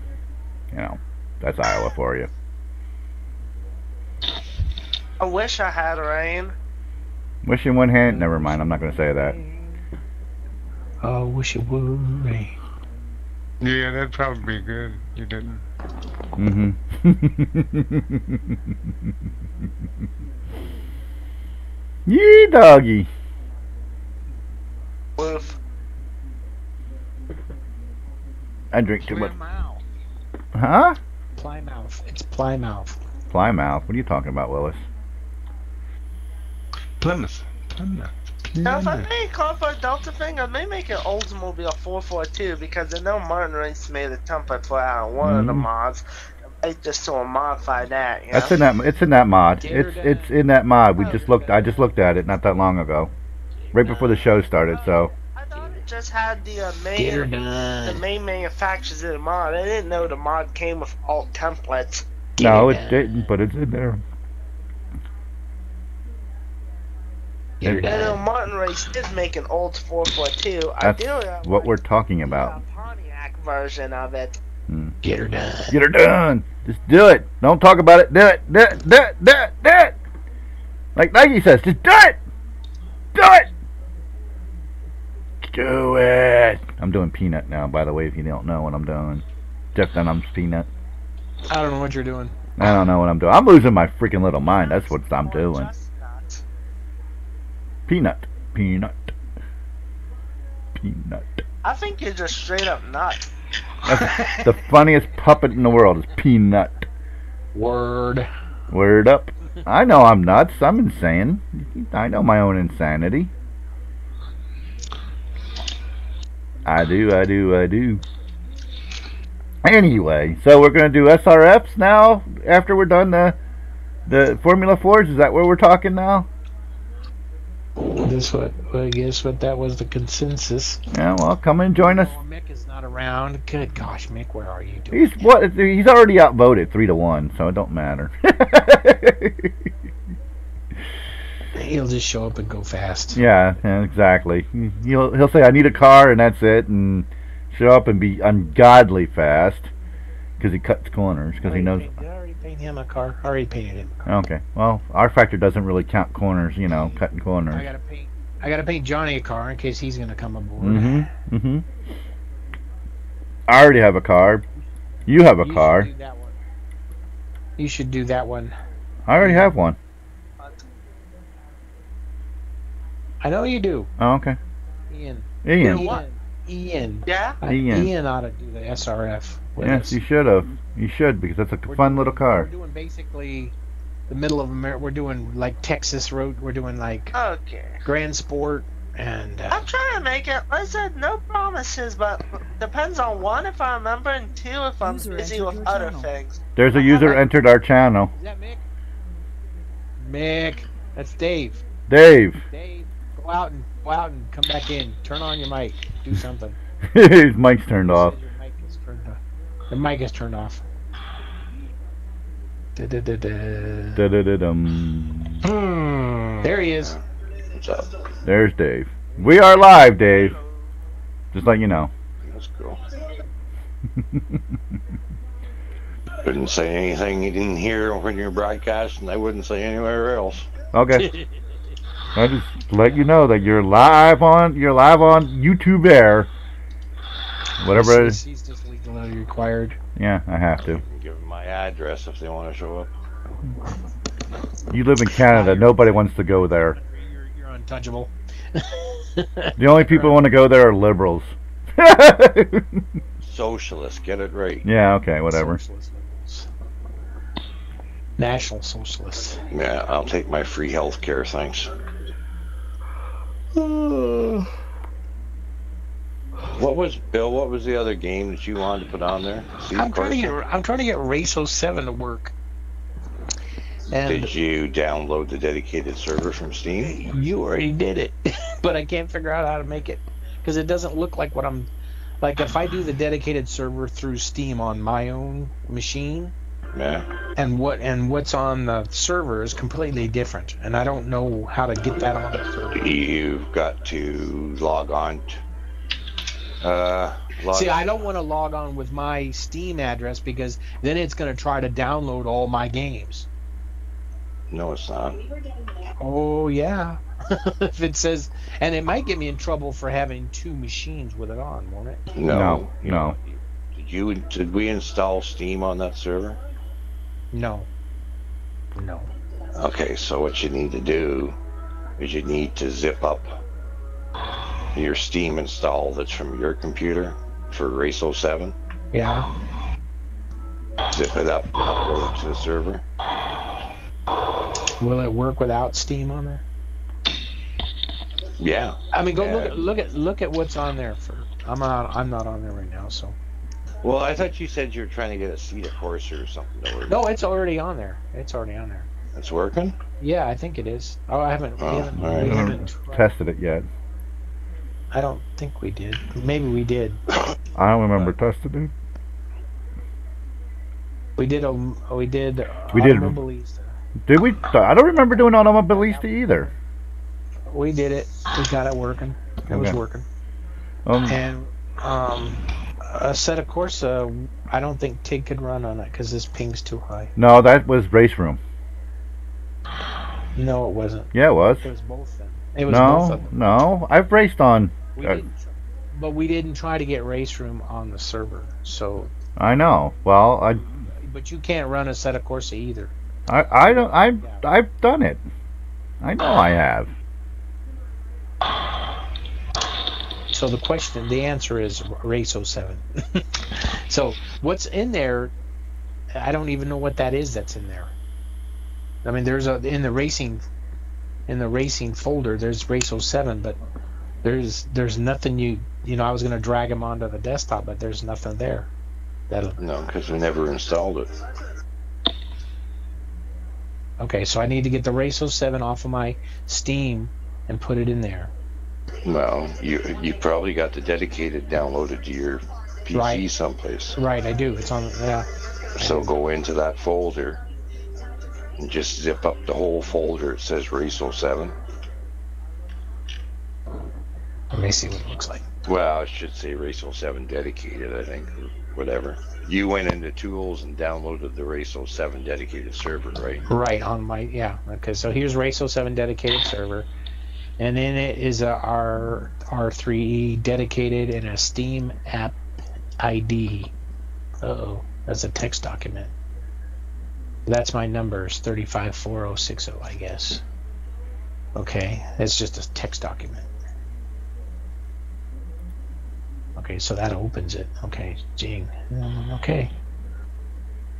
you know, that's Iowa for you. I wish I had rain. Wish in one hand. Never mind, I'm not going to say that. Oh, wish it would rain. Yeah, that'd probably be good. You didn't. Mm-hmm. Yee doggy. Woof. I drink too much. Plymouth. Huh? Plymouth. It's Plymouth. Plymouth. What are you talking about, Willis? Plymouth. Now, if I may call for a Delta thing, I may make an Oldsmobile 442 because I know Martin Rice made a template for one of the mods. I might just sort of modify that. You know? That's in that. It's in that mod. Gator It's in that mod. We just looked. I just looked at it not that long ago, right before the show started. So. I thought it just had the Gator main done. manufacturers of the mod. I didn't know the mod came with alt templates. No, it didn't, but it's in there. Gator I know done. Martin Rice did make an old 442. That's Ideally, I'd what like we're talking about. a Pontiac version of it. Get her done. Get her done. Just do it. Don't talk about it. Do it. Do it. Do it. Do it. Do it. Like Nike says, just do it. Do it. Do it. I'm doing Peanut now, by the way, if you don't know what I'm doing. Jeff Dunham's Peanut. I don't know what you're doing. I don't know what I'm doing. I'm losing my freaking little mind. That's what I'm doing. Chestnut. Peanut. Peanut. Peanut. I think you're just straight up nuts. That's the funniest puppet in the world is Peanut. Word. Word up. I know I'm nuts. I'm insane. I know my own insanity. I do. Anyway, so we're going to do SRFs now after we're done the Formula 4s? Is that where we're talking now? I guess what that was the consensus. Yeah, well, come and join us. Oh, Mick is not around. Good gosh, Mick, where are you doing? He's already outvoted 3-1, so it don't matter. He'll just show up and go fast. Yeah, exactly. He'll say I need a car and that's it, and show up and be ungodly fast because he cuts corners because he knows. Did I already paint him a car? I already painted him. Okay, well, rFactor doesn't really count corners, cutting corners. I gotta paint Johnny a car in case he's gonna come aboard. I already have a car. You have a car. Should do that one. You should do that one. I already have one. I know you do. Oh, okay. Ian. What? Ian. Yeah? Ian. Ought to do the SRF. with Yes, us. you should have. You should, because that's a fun little car. We're doing basically the middle of America. We're doing like Texas road. We're doing like Okay. Grand Sport and. I'm trying to make it. I said no promises, but depends on one if I remember, and two if I'm busy with other things. There's a user entered our channel. Is that Mick? Mick, that's Dave. Dave. Dave, go out and come back in. Turn on your mic. Do something. His mic's turned off. Your mic is turned off. The mic is turned off. Da-da-da-da. Da-da-da-dum. There he is. What's up? There's Dave. We are live, Dave. Just let you know. That's cool. Couldn't say anything you didn't hear when you're broadcasting. I wouldn't say anywhere else. Okay. I just let you know that you're live on YouTube Air. Whatever. He's just legally required. Yeah, I have to. Give them my address if they want to show up. You live in Canada. Nobody wants to go there. You're untouchable. The only people who want to go there are liberals. Socialists, get it right. Yeah, okay, whatever. Socialist liberals. National socialists. Yeah, I'll take my free health care, thanks. What was the other game that you wanted to put on there? I'm trying to get Race 07 to work. And did you download the dedicated server from Steam? you already did it, but I can't figure out how to make it because it doesn't look like what I'm. Like if I do the dedicated server through Steam on my own machine, Yeah. and what's on the server is completely different, and I don't know how to get that on the server. You've got to log on. See, I don't want to log on with my Steam address because then it's going to try to download all my games. No, it's not. Oh yeah, if it says, and it might get me in trouble for having two machines with it on, won't it? No. No. Did we install Steam on that server? No. Okay, so what you need to do is you need to zip up your Steam install that's from your computer for Race 07. Yeah. Zip it up, upload it to the server. Will it work without Steam on there? Yeah. I mean, look at what's on there. I'm not on there right now, so. Well, I thought you said you were trying to get a Cedar course or something. No, it's already on there. It's working? Yeah, I think it is. Oh, I haven't. Oh, We haven't, all right. we I haven't haven't tested it yet. I don't think we did. Maybe we did. I don't remember testing it. We did. We did. We did. Automobilista. Did we? I don't remember doing Automobilista either. We did it. We got it working. It was Okay. working. Um, And a set of course, I don't think Tigg could run on it because this ping's too high. no, that was Race Room. No, it wasn't. Yeah, it was. It was both of them. It was both of them. No, I've raced on. We didn't, but we didn't try to get Race Room on the server. So, I know. Well, but you can't run a set of Corsa either. I don't. I've done it. I know I have. So the answer is Race 07. So what's in there? I don't even know what that is. That's in there. I mean, there's in the racing folder. There's Race 07, but there's nothing. You know, I was going to drag them onto the desktop, but there's nothing there. No, because we never installed it. Okay, so I need to get the Race 07 off of my Steam and put it in there. Well, you probably got the dedicated downloaded to your PC Right. someplace. Right, I do. It's on. Yeah. So go into that folder and just zip up the whole folder. It says Race 07. Let me see what it looks like. Well, it should say Race 07 dedicated, I think, or whatever. You went into tools and downloaded the Race 07 dedicated server, right? Right on my Okay, so here's Race 07 dedicated server, and in it is a R3E dedicated and a Steam app ID. Uh-oh, that's a text document. That's my numbers 354060, I guess. Okay, it's just a text document. Okay, so that opens it. Okay, Jing. Okay.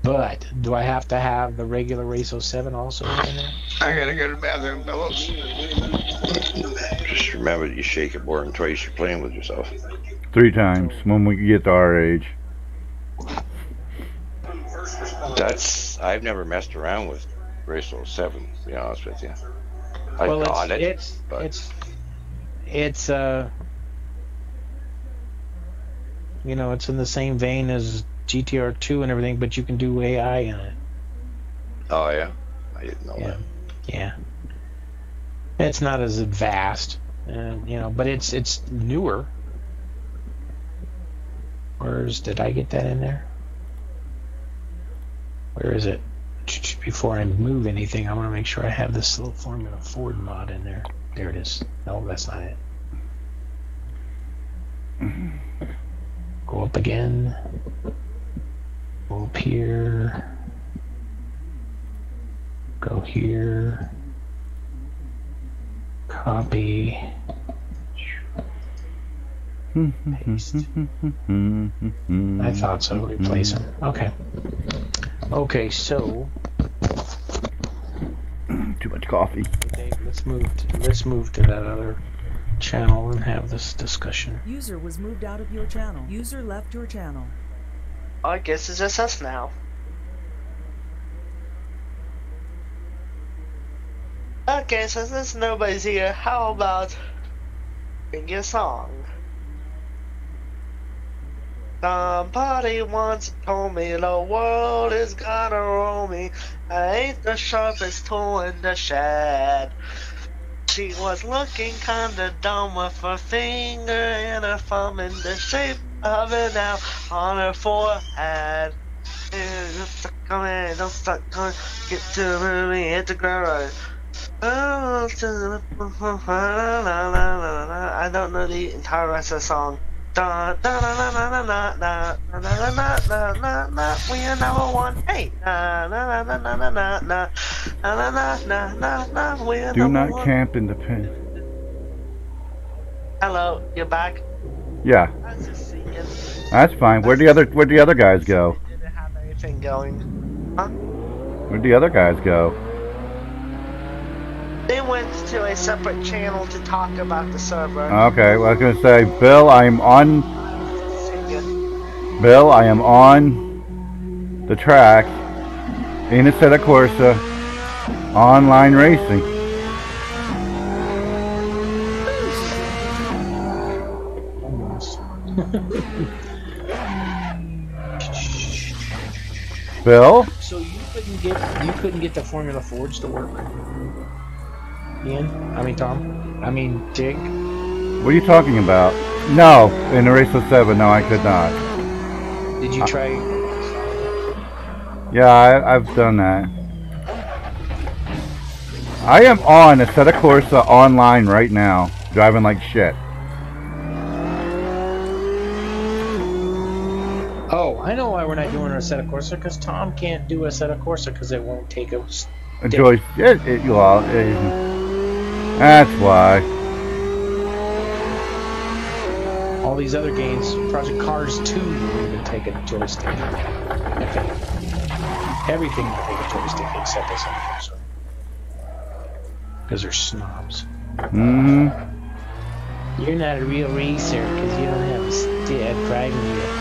But do I have to have the regular Race 07 also in there? I gotta go to the bathroom, fellas. Just remember that you shake it more than twice, you're playing with yourself. 3 times when we get to our age. I've never messed around with Race 07, to be honest with you. I Well, got it. it's you know, it's in the same vein as GTR2 and everything, but you can do AI in it. Oh yeah, I didn't know that. Yeah. It's not as vast, and you know, but it's newer. Did I get that in there? Where is it? Before I move anything, I want to make sure I have this little Formula Ford mod in there. There it is. No, that's not it. Go up again. Go up here. Go here. Copy. Paste. I thought so. Replace them. Okay. Okay, so Too much coffee. Dave, let's move to that other channel and have this discussion. User was moved out of your channel. User left your channel. I guess it's just us now. Okay, so since nobody's here, how about sing a song? Somebody once told me the world is gonna roll me. I ain't the sharpest tool in the shed. She was looking kinda dumb with her finger and her thumb in the shape of an L on her forehead. Don't stop coming, don't stop coming, get to me, hit the ground. I don't know the entire rest of the song. We are number one. Hey. We are Do number not one. camp in the pen. Hello, you're back. Yeah, I was just seeing. that's fine. Where'd the other guys go? They didn't have anything going. Huh? Where'd the other guys go? They went to a separate channel to talk about the server. Okay, well, I was gonna say, Bill, I am on the track in a Assetto Corsa online racing. Bill? So you couldn't get the Formula Forge to work? Ian? Tom? Tig? What are you talking about? No, in the Race 07, no, I could not. Did you try? Yeah, I've done that. I am on Assetto Corsa online right now, driving like shit. Oh, I know why we're not doing a Assetto Corsa, because Tom can't do a Assetto Corsa because it won't take us. Joyce, that's why. All these other games, Project Cars 2 will even take a joystick. I think. Everything will take a joystick except Assetto Corsa. Because they're snobs. Mm-hmm. You're not a real racer because you don't have a driving wheel.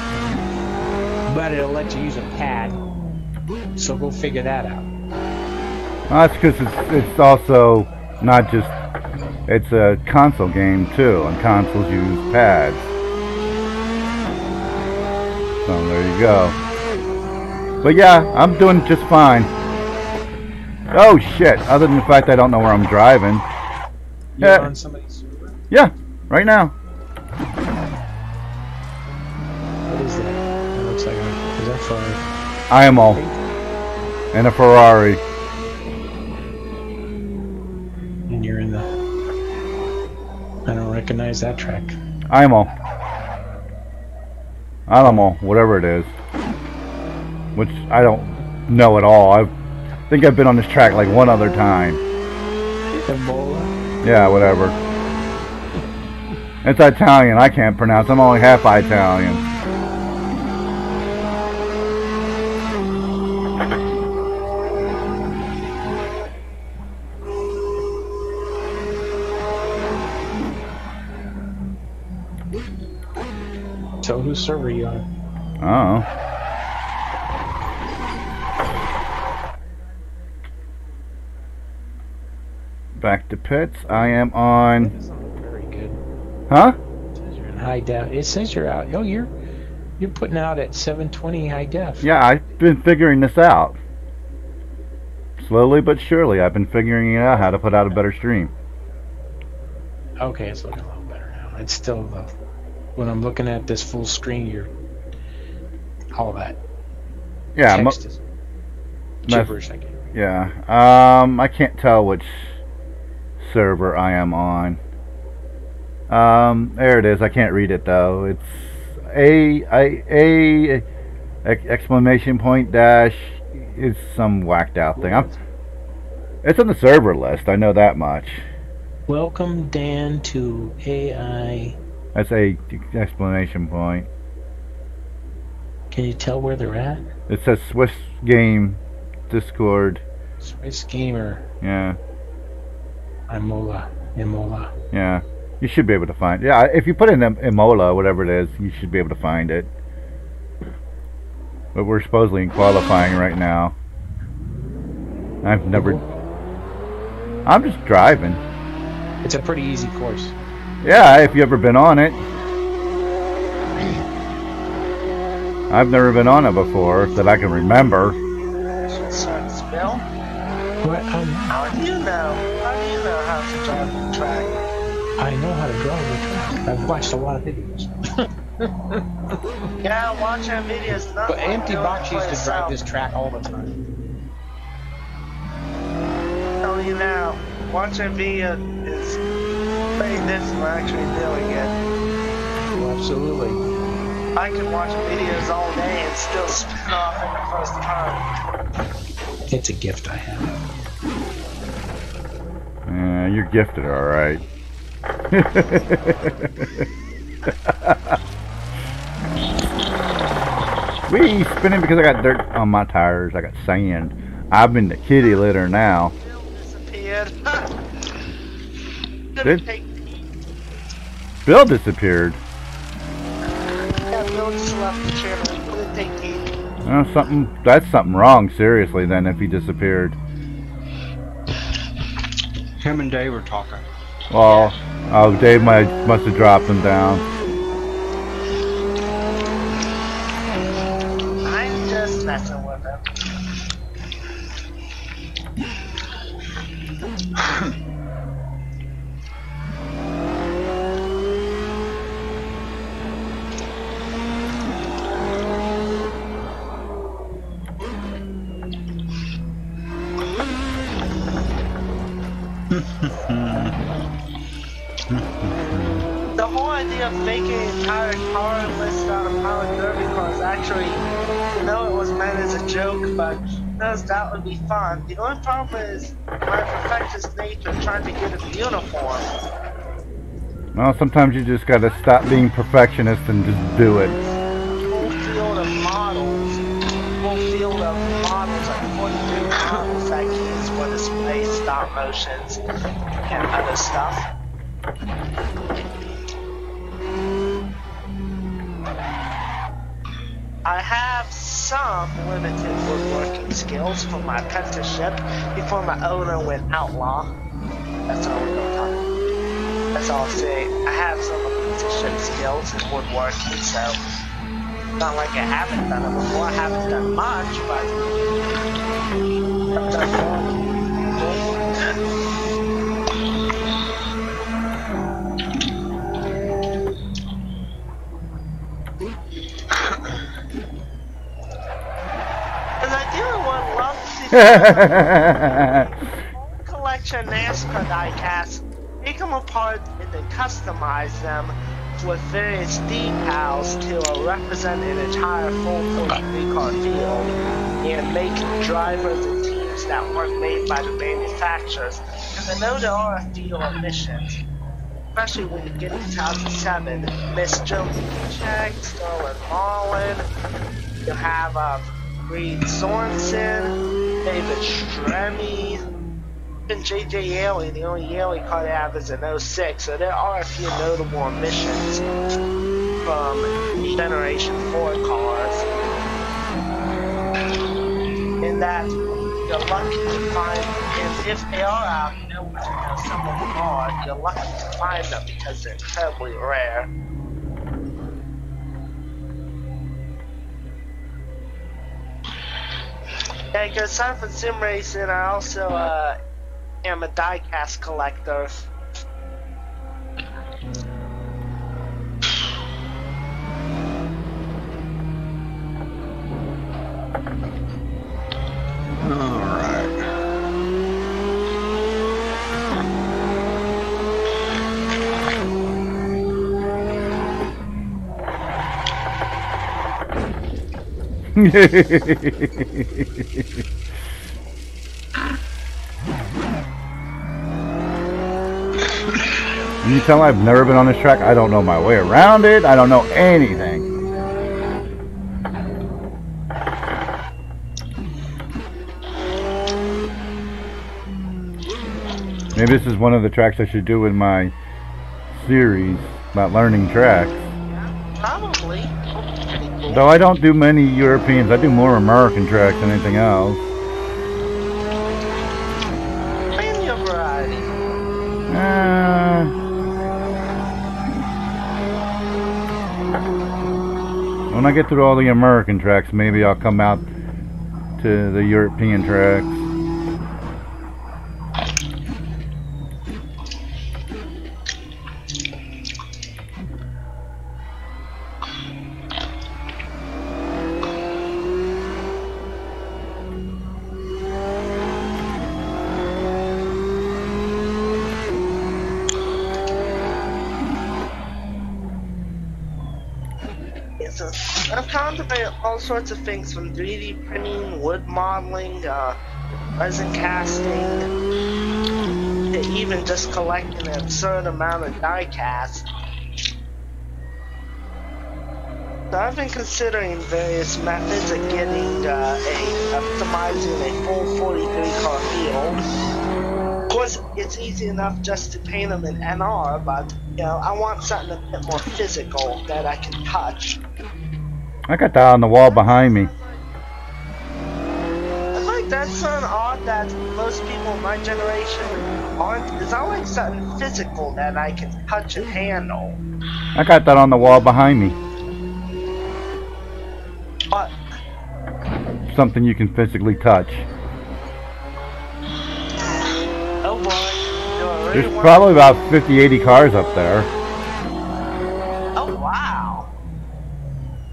But it'll let you use a pad. So go figure that out. That's because it's also not just, it's a console game too, and consoles use pads. So there you go. But yeah, I'm doing just fine. Oh shit, other than the fact I don't know where I'm driving. You're on somebody's server? Yeah, right now. What is that? That looks like is that for IMO. And a Ferrari. And you're in the... I don't recognize that track. IMO, whatever it is. Which I don't know at all. I think I've been on this track like one other time. Ebola? Yeah, whatever. It's Italian. I can't pronounce. I'm only half Italian. So whose server are you on? Oh. Back to pits. I am on. Very good. Huh? It says you're in high def. It says you're out. Oh, you're putting out at 720 high def. Yeah, I've been figuring this out. Slowly but surely, I've been figuring out how to put out a better stream. Okay, it's looking a little better now. It's still when I'm looking at this full screen, you're all that. Yeah, text is gibberish. I guess. Yeah. I can't tell which server I am on. There it is. I can't read it though. It's exclamation point dash is some whacked out thing. It's on the server list. I know that much. Welcome Dan to AI. That's a exclamation point. Can you tell where they're at? It says Swiss Game Discord. Swiss Gamer. Yeah. Imola. Yeah. You should be able to find. Yeah, if you put in Imola, whatever it is, you should be able to find it. But we're supposedly in qualifying right now. I'm just driving. It's a pretty easy course. Yeah, if you ever been on it. I've never been on it before that I can remember. Spill? What? How do you know? How do you know how to drive the track? I know how to drive the track. I've watched a lot of videos. Yeah, watching videos. Not But like Empty doing Box it used for to drive yourself. this track all the time. Tell you now, watching video is very different from actually doing it. Oh, absolutely. I can watch videos all day and still spin off in the first time. It's a gift I have. You're gifted, alright. Wee, spinning because I got dirt on my tires. I got sand. I'm in the kitty litter now. Bill disappeared. Did- Take Bill disappeared. Yeah, Bill just left the channel. He couldn't take heat. That's something wrong, seriously, then, if he disappeared. Him and Dave were talking. Well, oh, Dave must have dropped him down. I'm just messing with him. The whole idea of making an entire car list out of Power Derby cars actually, you know, it was meant as a joke, but knows that would be fun. The only problem is my perfectionist nature trying to get it uniform. Well, sometimes you just gotta stop being perfectionist and just do it. Full field of models, like 42 models that keys for display, stop motions, and other stuff. I have some limited woodworking skills from my apprenticeship before my owner went outlaw. That's all we're gonna talk about. That's all I'll say. I have some apprenticeship skills in woodworking, so not like I haven't done it before. I haven't done much, but I've done more. Because I do would love to collection NASCAR diecasts, take them apart and then customize them with various decals to represent an entire full 43 car field and make drivers and teams that weren't made by the manufacturers. Because I know there are a few omissions, especially when you get to 2007. Miss Josie Check, Sterling Marlin, you have Reed Sorensen, David Stremme, and J.J. Yaley. The only Yaley car they have is an 06, so there are a few notable omissions from Generation 4 cars. In that you're lucky to find, and if they are out, you know what to assemble the car, you're lucky to find them because they're incredibly rare. Yeah, because aside from sim racing, I also am a diecast collector. Alright. You tell me I've never been on this track? I don't know my way around it. I don't know anything. Maybe this is one of the tracks I should do in my series about learning tracks. Probably. Though I don't do many Europeans, I do more American tracks than anything else. Plenty of variety. When I get through all the American tracks, maybe I'll come out to the European tracks. So I've contemplated all sorts of things from 3D printing, wood modeling, resin casting, to even just collecting an absurd amount of die cast. So I've been considering various methods of getting optimizing a full 43 car field. Of course, it's easy enough just to paint them in NR, but you know, I want something a bit more physical that I can touch. I got that on the wall behind me. I like that's something odd that most people in my generation aren't. Is I like something physical that I can touch and handle. I got that on the wall behind me. But Something you can physically touch. oh boy, do I really There's want probably about 50, 80 cars up there. Oh wow.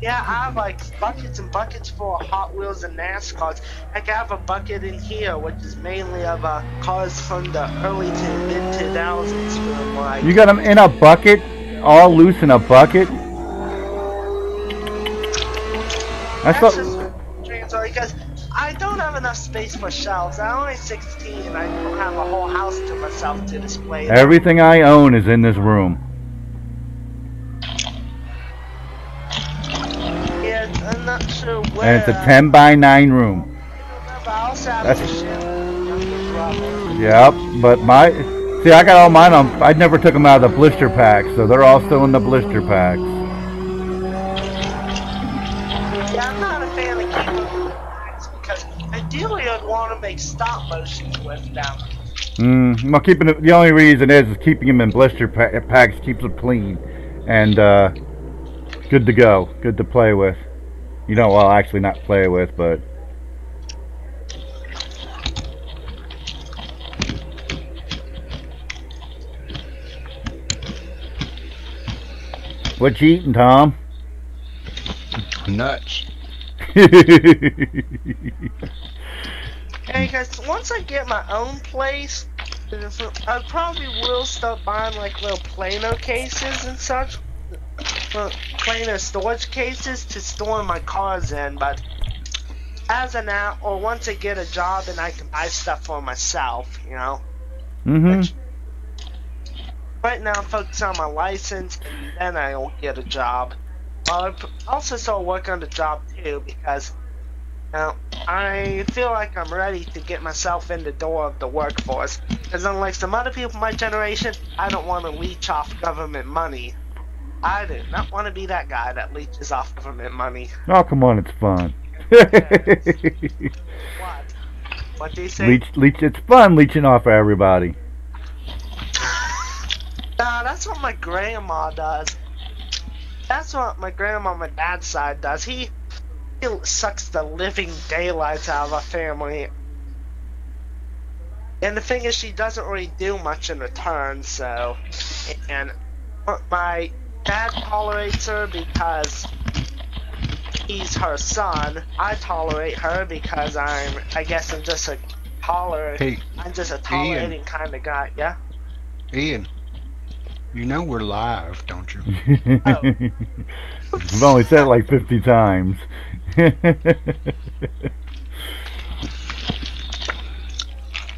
Yeah, I have like buckets and buckets full of Hot Wheels and NASCARs. Heck, I have a bucket in here, which is mainly of cars from the early to mid 2000s. From like You got them in a bucket? All loose in a bucket? that's That's just transitory because I don't have enough space for shelves. I'm only 16 and I don't have a whole house to myself to display them. Everything I own is in this room. Yeah, I'm not sure where. And it's a 10 by 9 room. But I also have That's- to share with my younger brother. Yep, but see, I got all mine on, I never took them out of the blister packs, so they're all still in the blister packs. Yeah, I'm not a fan of keeping them in packs because ideally I'd want to make stop motions with them. Well, keeping it, the only reason is keeping them in blister packs keeps them clean and good to go, good to play with. You know, well, actually not play with, but what you eating, Tom? Nuts. Hey guys, once I get my own place, I probably will start buying like little Plano cases and such. Plano storage cases to store my cars in, but as of now, or once I get a job and I can buy stuff for myself, you know. Which, right now I'm focused on my license and then I'll get a job. I also start working on the job too because I feel like I'm ready to get myself in the door of the workforce. Because unlike some other people in my generation, I don't want to leech off government money. I do not want to be that guy that leeches off government money. Oh, come on, it's fun. What? What do you say? Leech, it's fun leeching off of everybody. Nah, that's what my grandma does. That's what my grandma on my dad's side does. He sucks the living daylights out of our family. And the thing is, she doesn't really do much in return, so... And my dad tolerates her because he's her son. I tolerate her because I guess I'm just a Hey, I'm just a tolerating kind of guy, yeah? Ian, you know we're live, don't you? Oh. I've only said it like 50 times.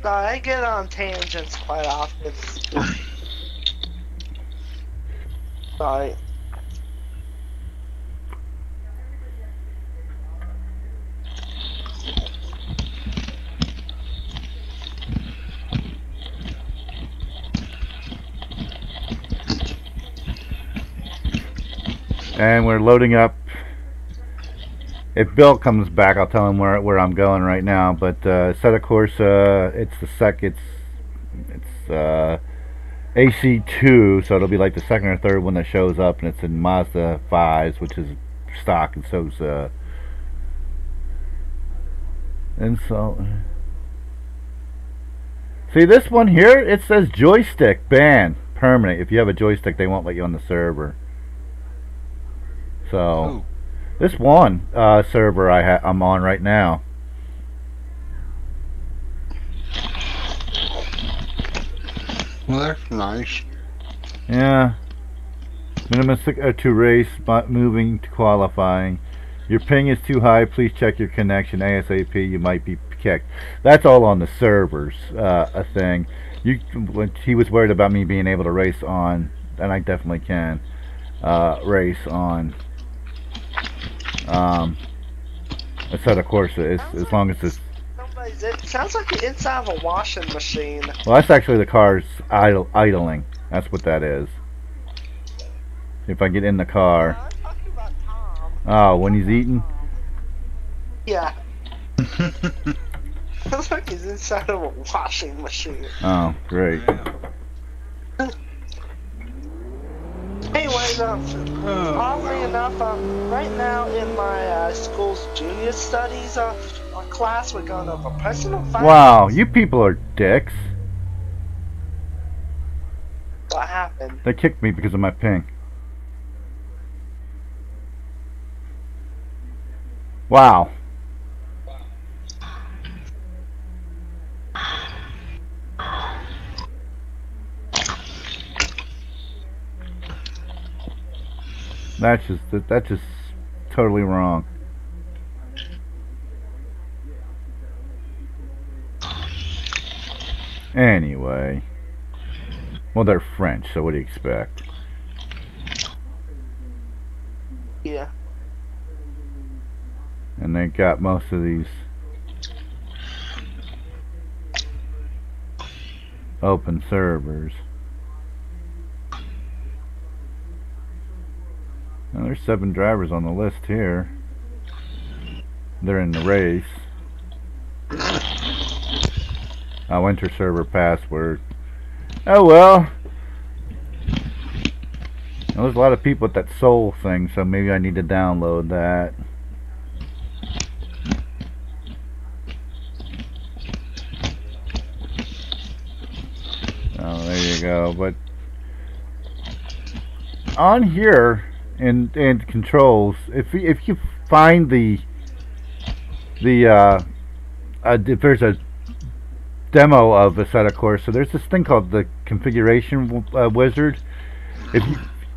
So I get on tangents quite often. Sorry. And we're loading up. If Bill comes back, I'll tell him where I'm going right now. But set of course, it's AC2, so it'll be like the second or third one that shows up, and it's in Mazda 5s, which is stock, and so's and so. See this one here? It says joystick ban permanent. If you have a joystick, they won't let you on the server. So this one server I'm on right now. Well, that's nice. Yeah. Minimum to race, but moving to qualifying. Your ping is too high. Please check your connection ASAP. You might be kicked. That's all on the servers. A thing. When he was worried about me being able to race on, and I definitely can race on a set of courses as long as it's. It sounds like the inside of a washing machine. Well, that's actually the car's idling. That's what that is. If I get in the car. I was talking about Tom. Oh, when he's eating? Yeah. Sounds like he's inside of a washing machine. Oh, great. Anyways, oddly enough, right now in my school's junior studies class, we're going over personal finance. Wow, you people are dicks. What happened? They kicked me because of my ping. Wow. That's just totally wrong. Anyway. Well, they're French, so what do you expect? Yeah. And they got most of these open servers. Now, there's 7 drivers on the list here. They're in the race. Enter server password. Oh well. Now, there's a lot of people with that soul thing, so maybe I need to download that. Oh, there you go. But on here in controls, if you find if there's a demo of a set of course, so there's this thing called the configuration wizard. When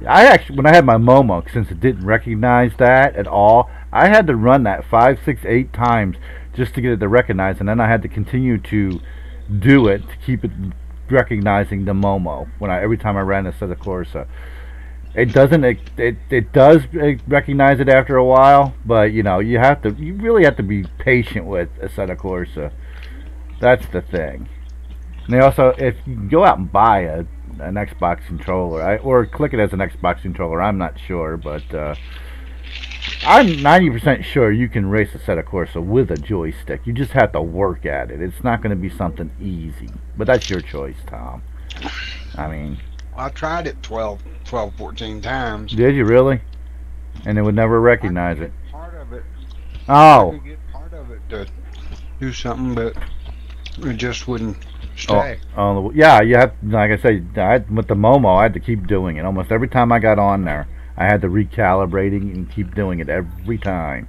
I had my Momo, since it didn't recognize that at all, I had to run that 5, 6, 8 times just to get it to recognize, and then I had to continue to do it to keep it recognizing the Momo every time I ran a set of Corsa. It doesn't. It does recognize it after a while, but you really have to be patient with a set of Corsa. That's the thing. And they also, if you go out and buy an Xbox controller, or click it as an Xbox controller, I'm not sure, but I'm 90% sure you can race a set of Corsa with a joystick. You just have to work at it. It's not going to be something easy, but that's your choice, Tom. I mean, I tried it 12, 14 times. Did you really? And it would never recognize it. Part of it. Oh. I could get part of it to do something, but it just wouldn't stay. Oh, yeah. You have, like I said, with the Momo, I had to keep doing it. Almost every time I got on there, I had to recalibrating and keep doing it every time.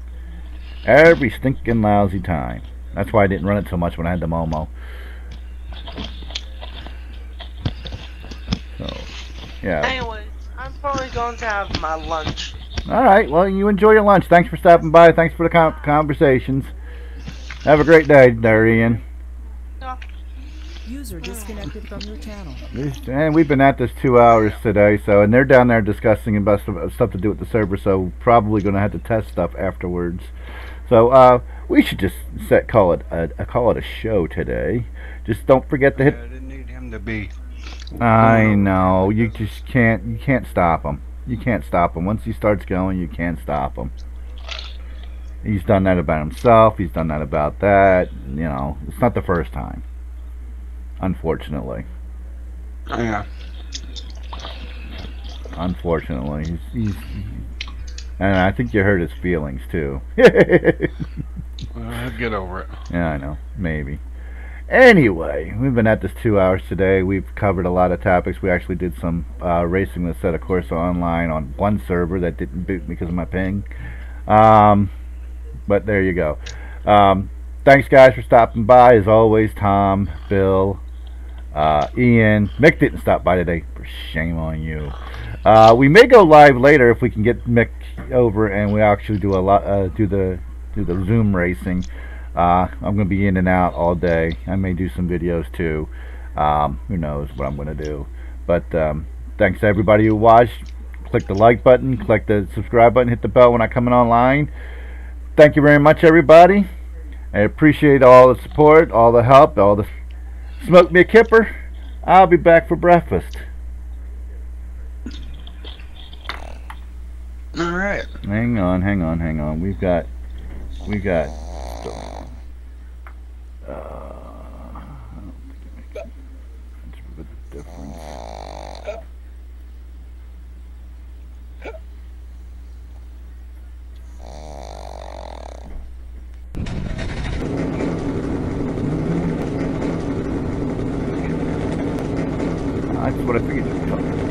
Every stinking lousy time. That's why I didn't run it so much when I had the Momo. So, yeah. Anyways, I'm probably going to have my lunch. Alright, well, you enjoy your lunch. Thanks for stopping by. Thanks for the conversations. Have a great day there, Ian. User disconnected from your channel. And we've been at this 2 hours today, and they're down there discussing about stuff to do with the server, so probably going to have to test stuff afterwards. So we should just call it a show today. Just don't forget to hit. I didn't need him to be. I know, you just can't. You can't stop him. You can't stop him. Once he starts going, you can't stop him. He's done that about himself. He's done that about that. You know, it's not the first time. Unfortunately. Yeah. Unfortunately, he's And I think you hurt his feelings too. I'll get over it. Yeah, I know. Maybe. Anyway, we've been at this 2 hours today. We've covered a lot of topics. We actually did some racing with Set of Course online on one server that didn't boot because of my ping. But there you go. Thanks, guys, for stopping by. As always, Tom, Bill, Ian. Mick didn't stop by today. For shame on you. We may go live later if we can get Mick over and we actually do the Zoom racing. I'm going to be in and out all day. I may do some videos too. Who knows what I'm going to do. But thanks to everybody who watched. Click the like button, click the subscribe button, hit the bell when I come in online. Thank you very much, everybody. I appreciate all the support, all the help, all the smoke me a kipper. I'll be back for breakfast. All right. Hang on. We've got. I don't think it makes much of a difference. That's what I figured.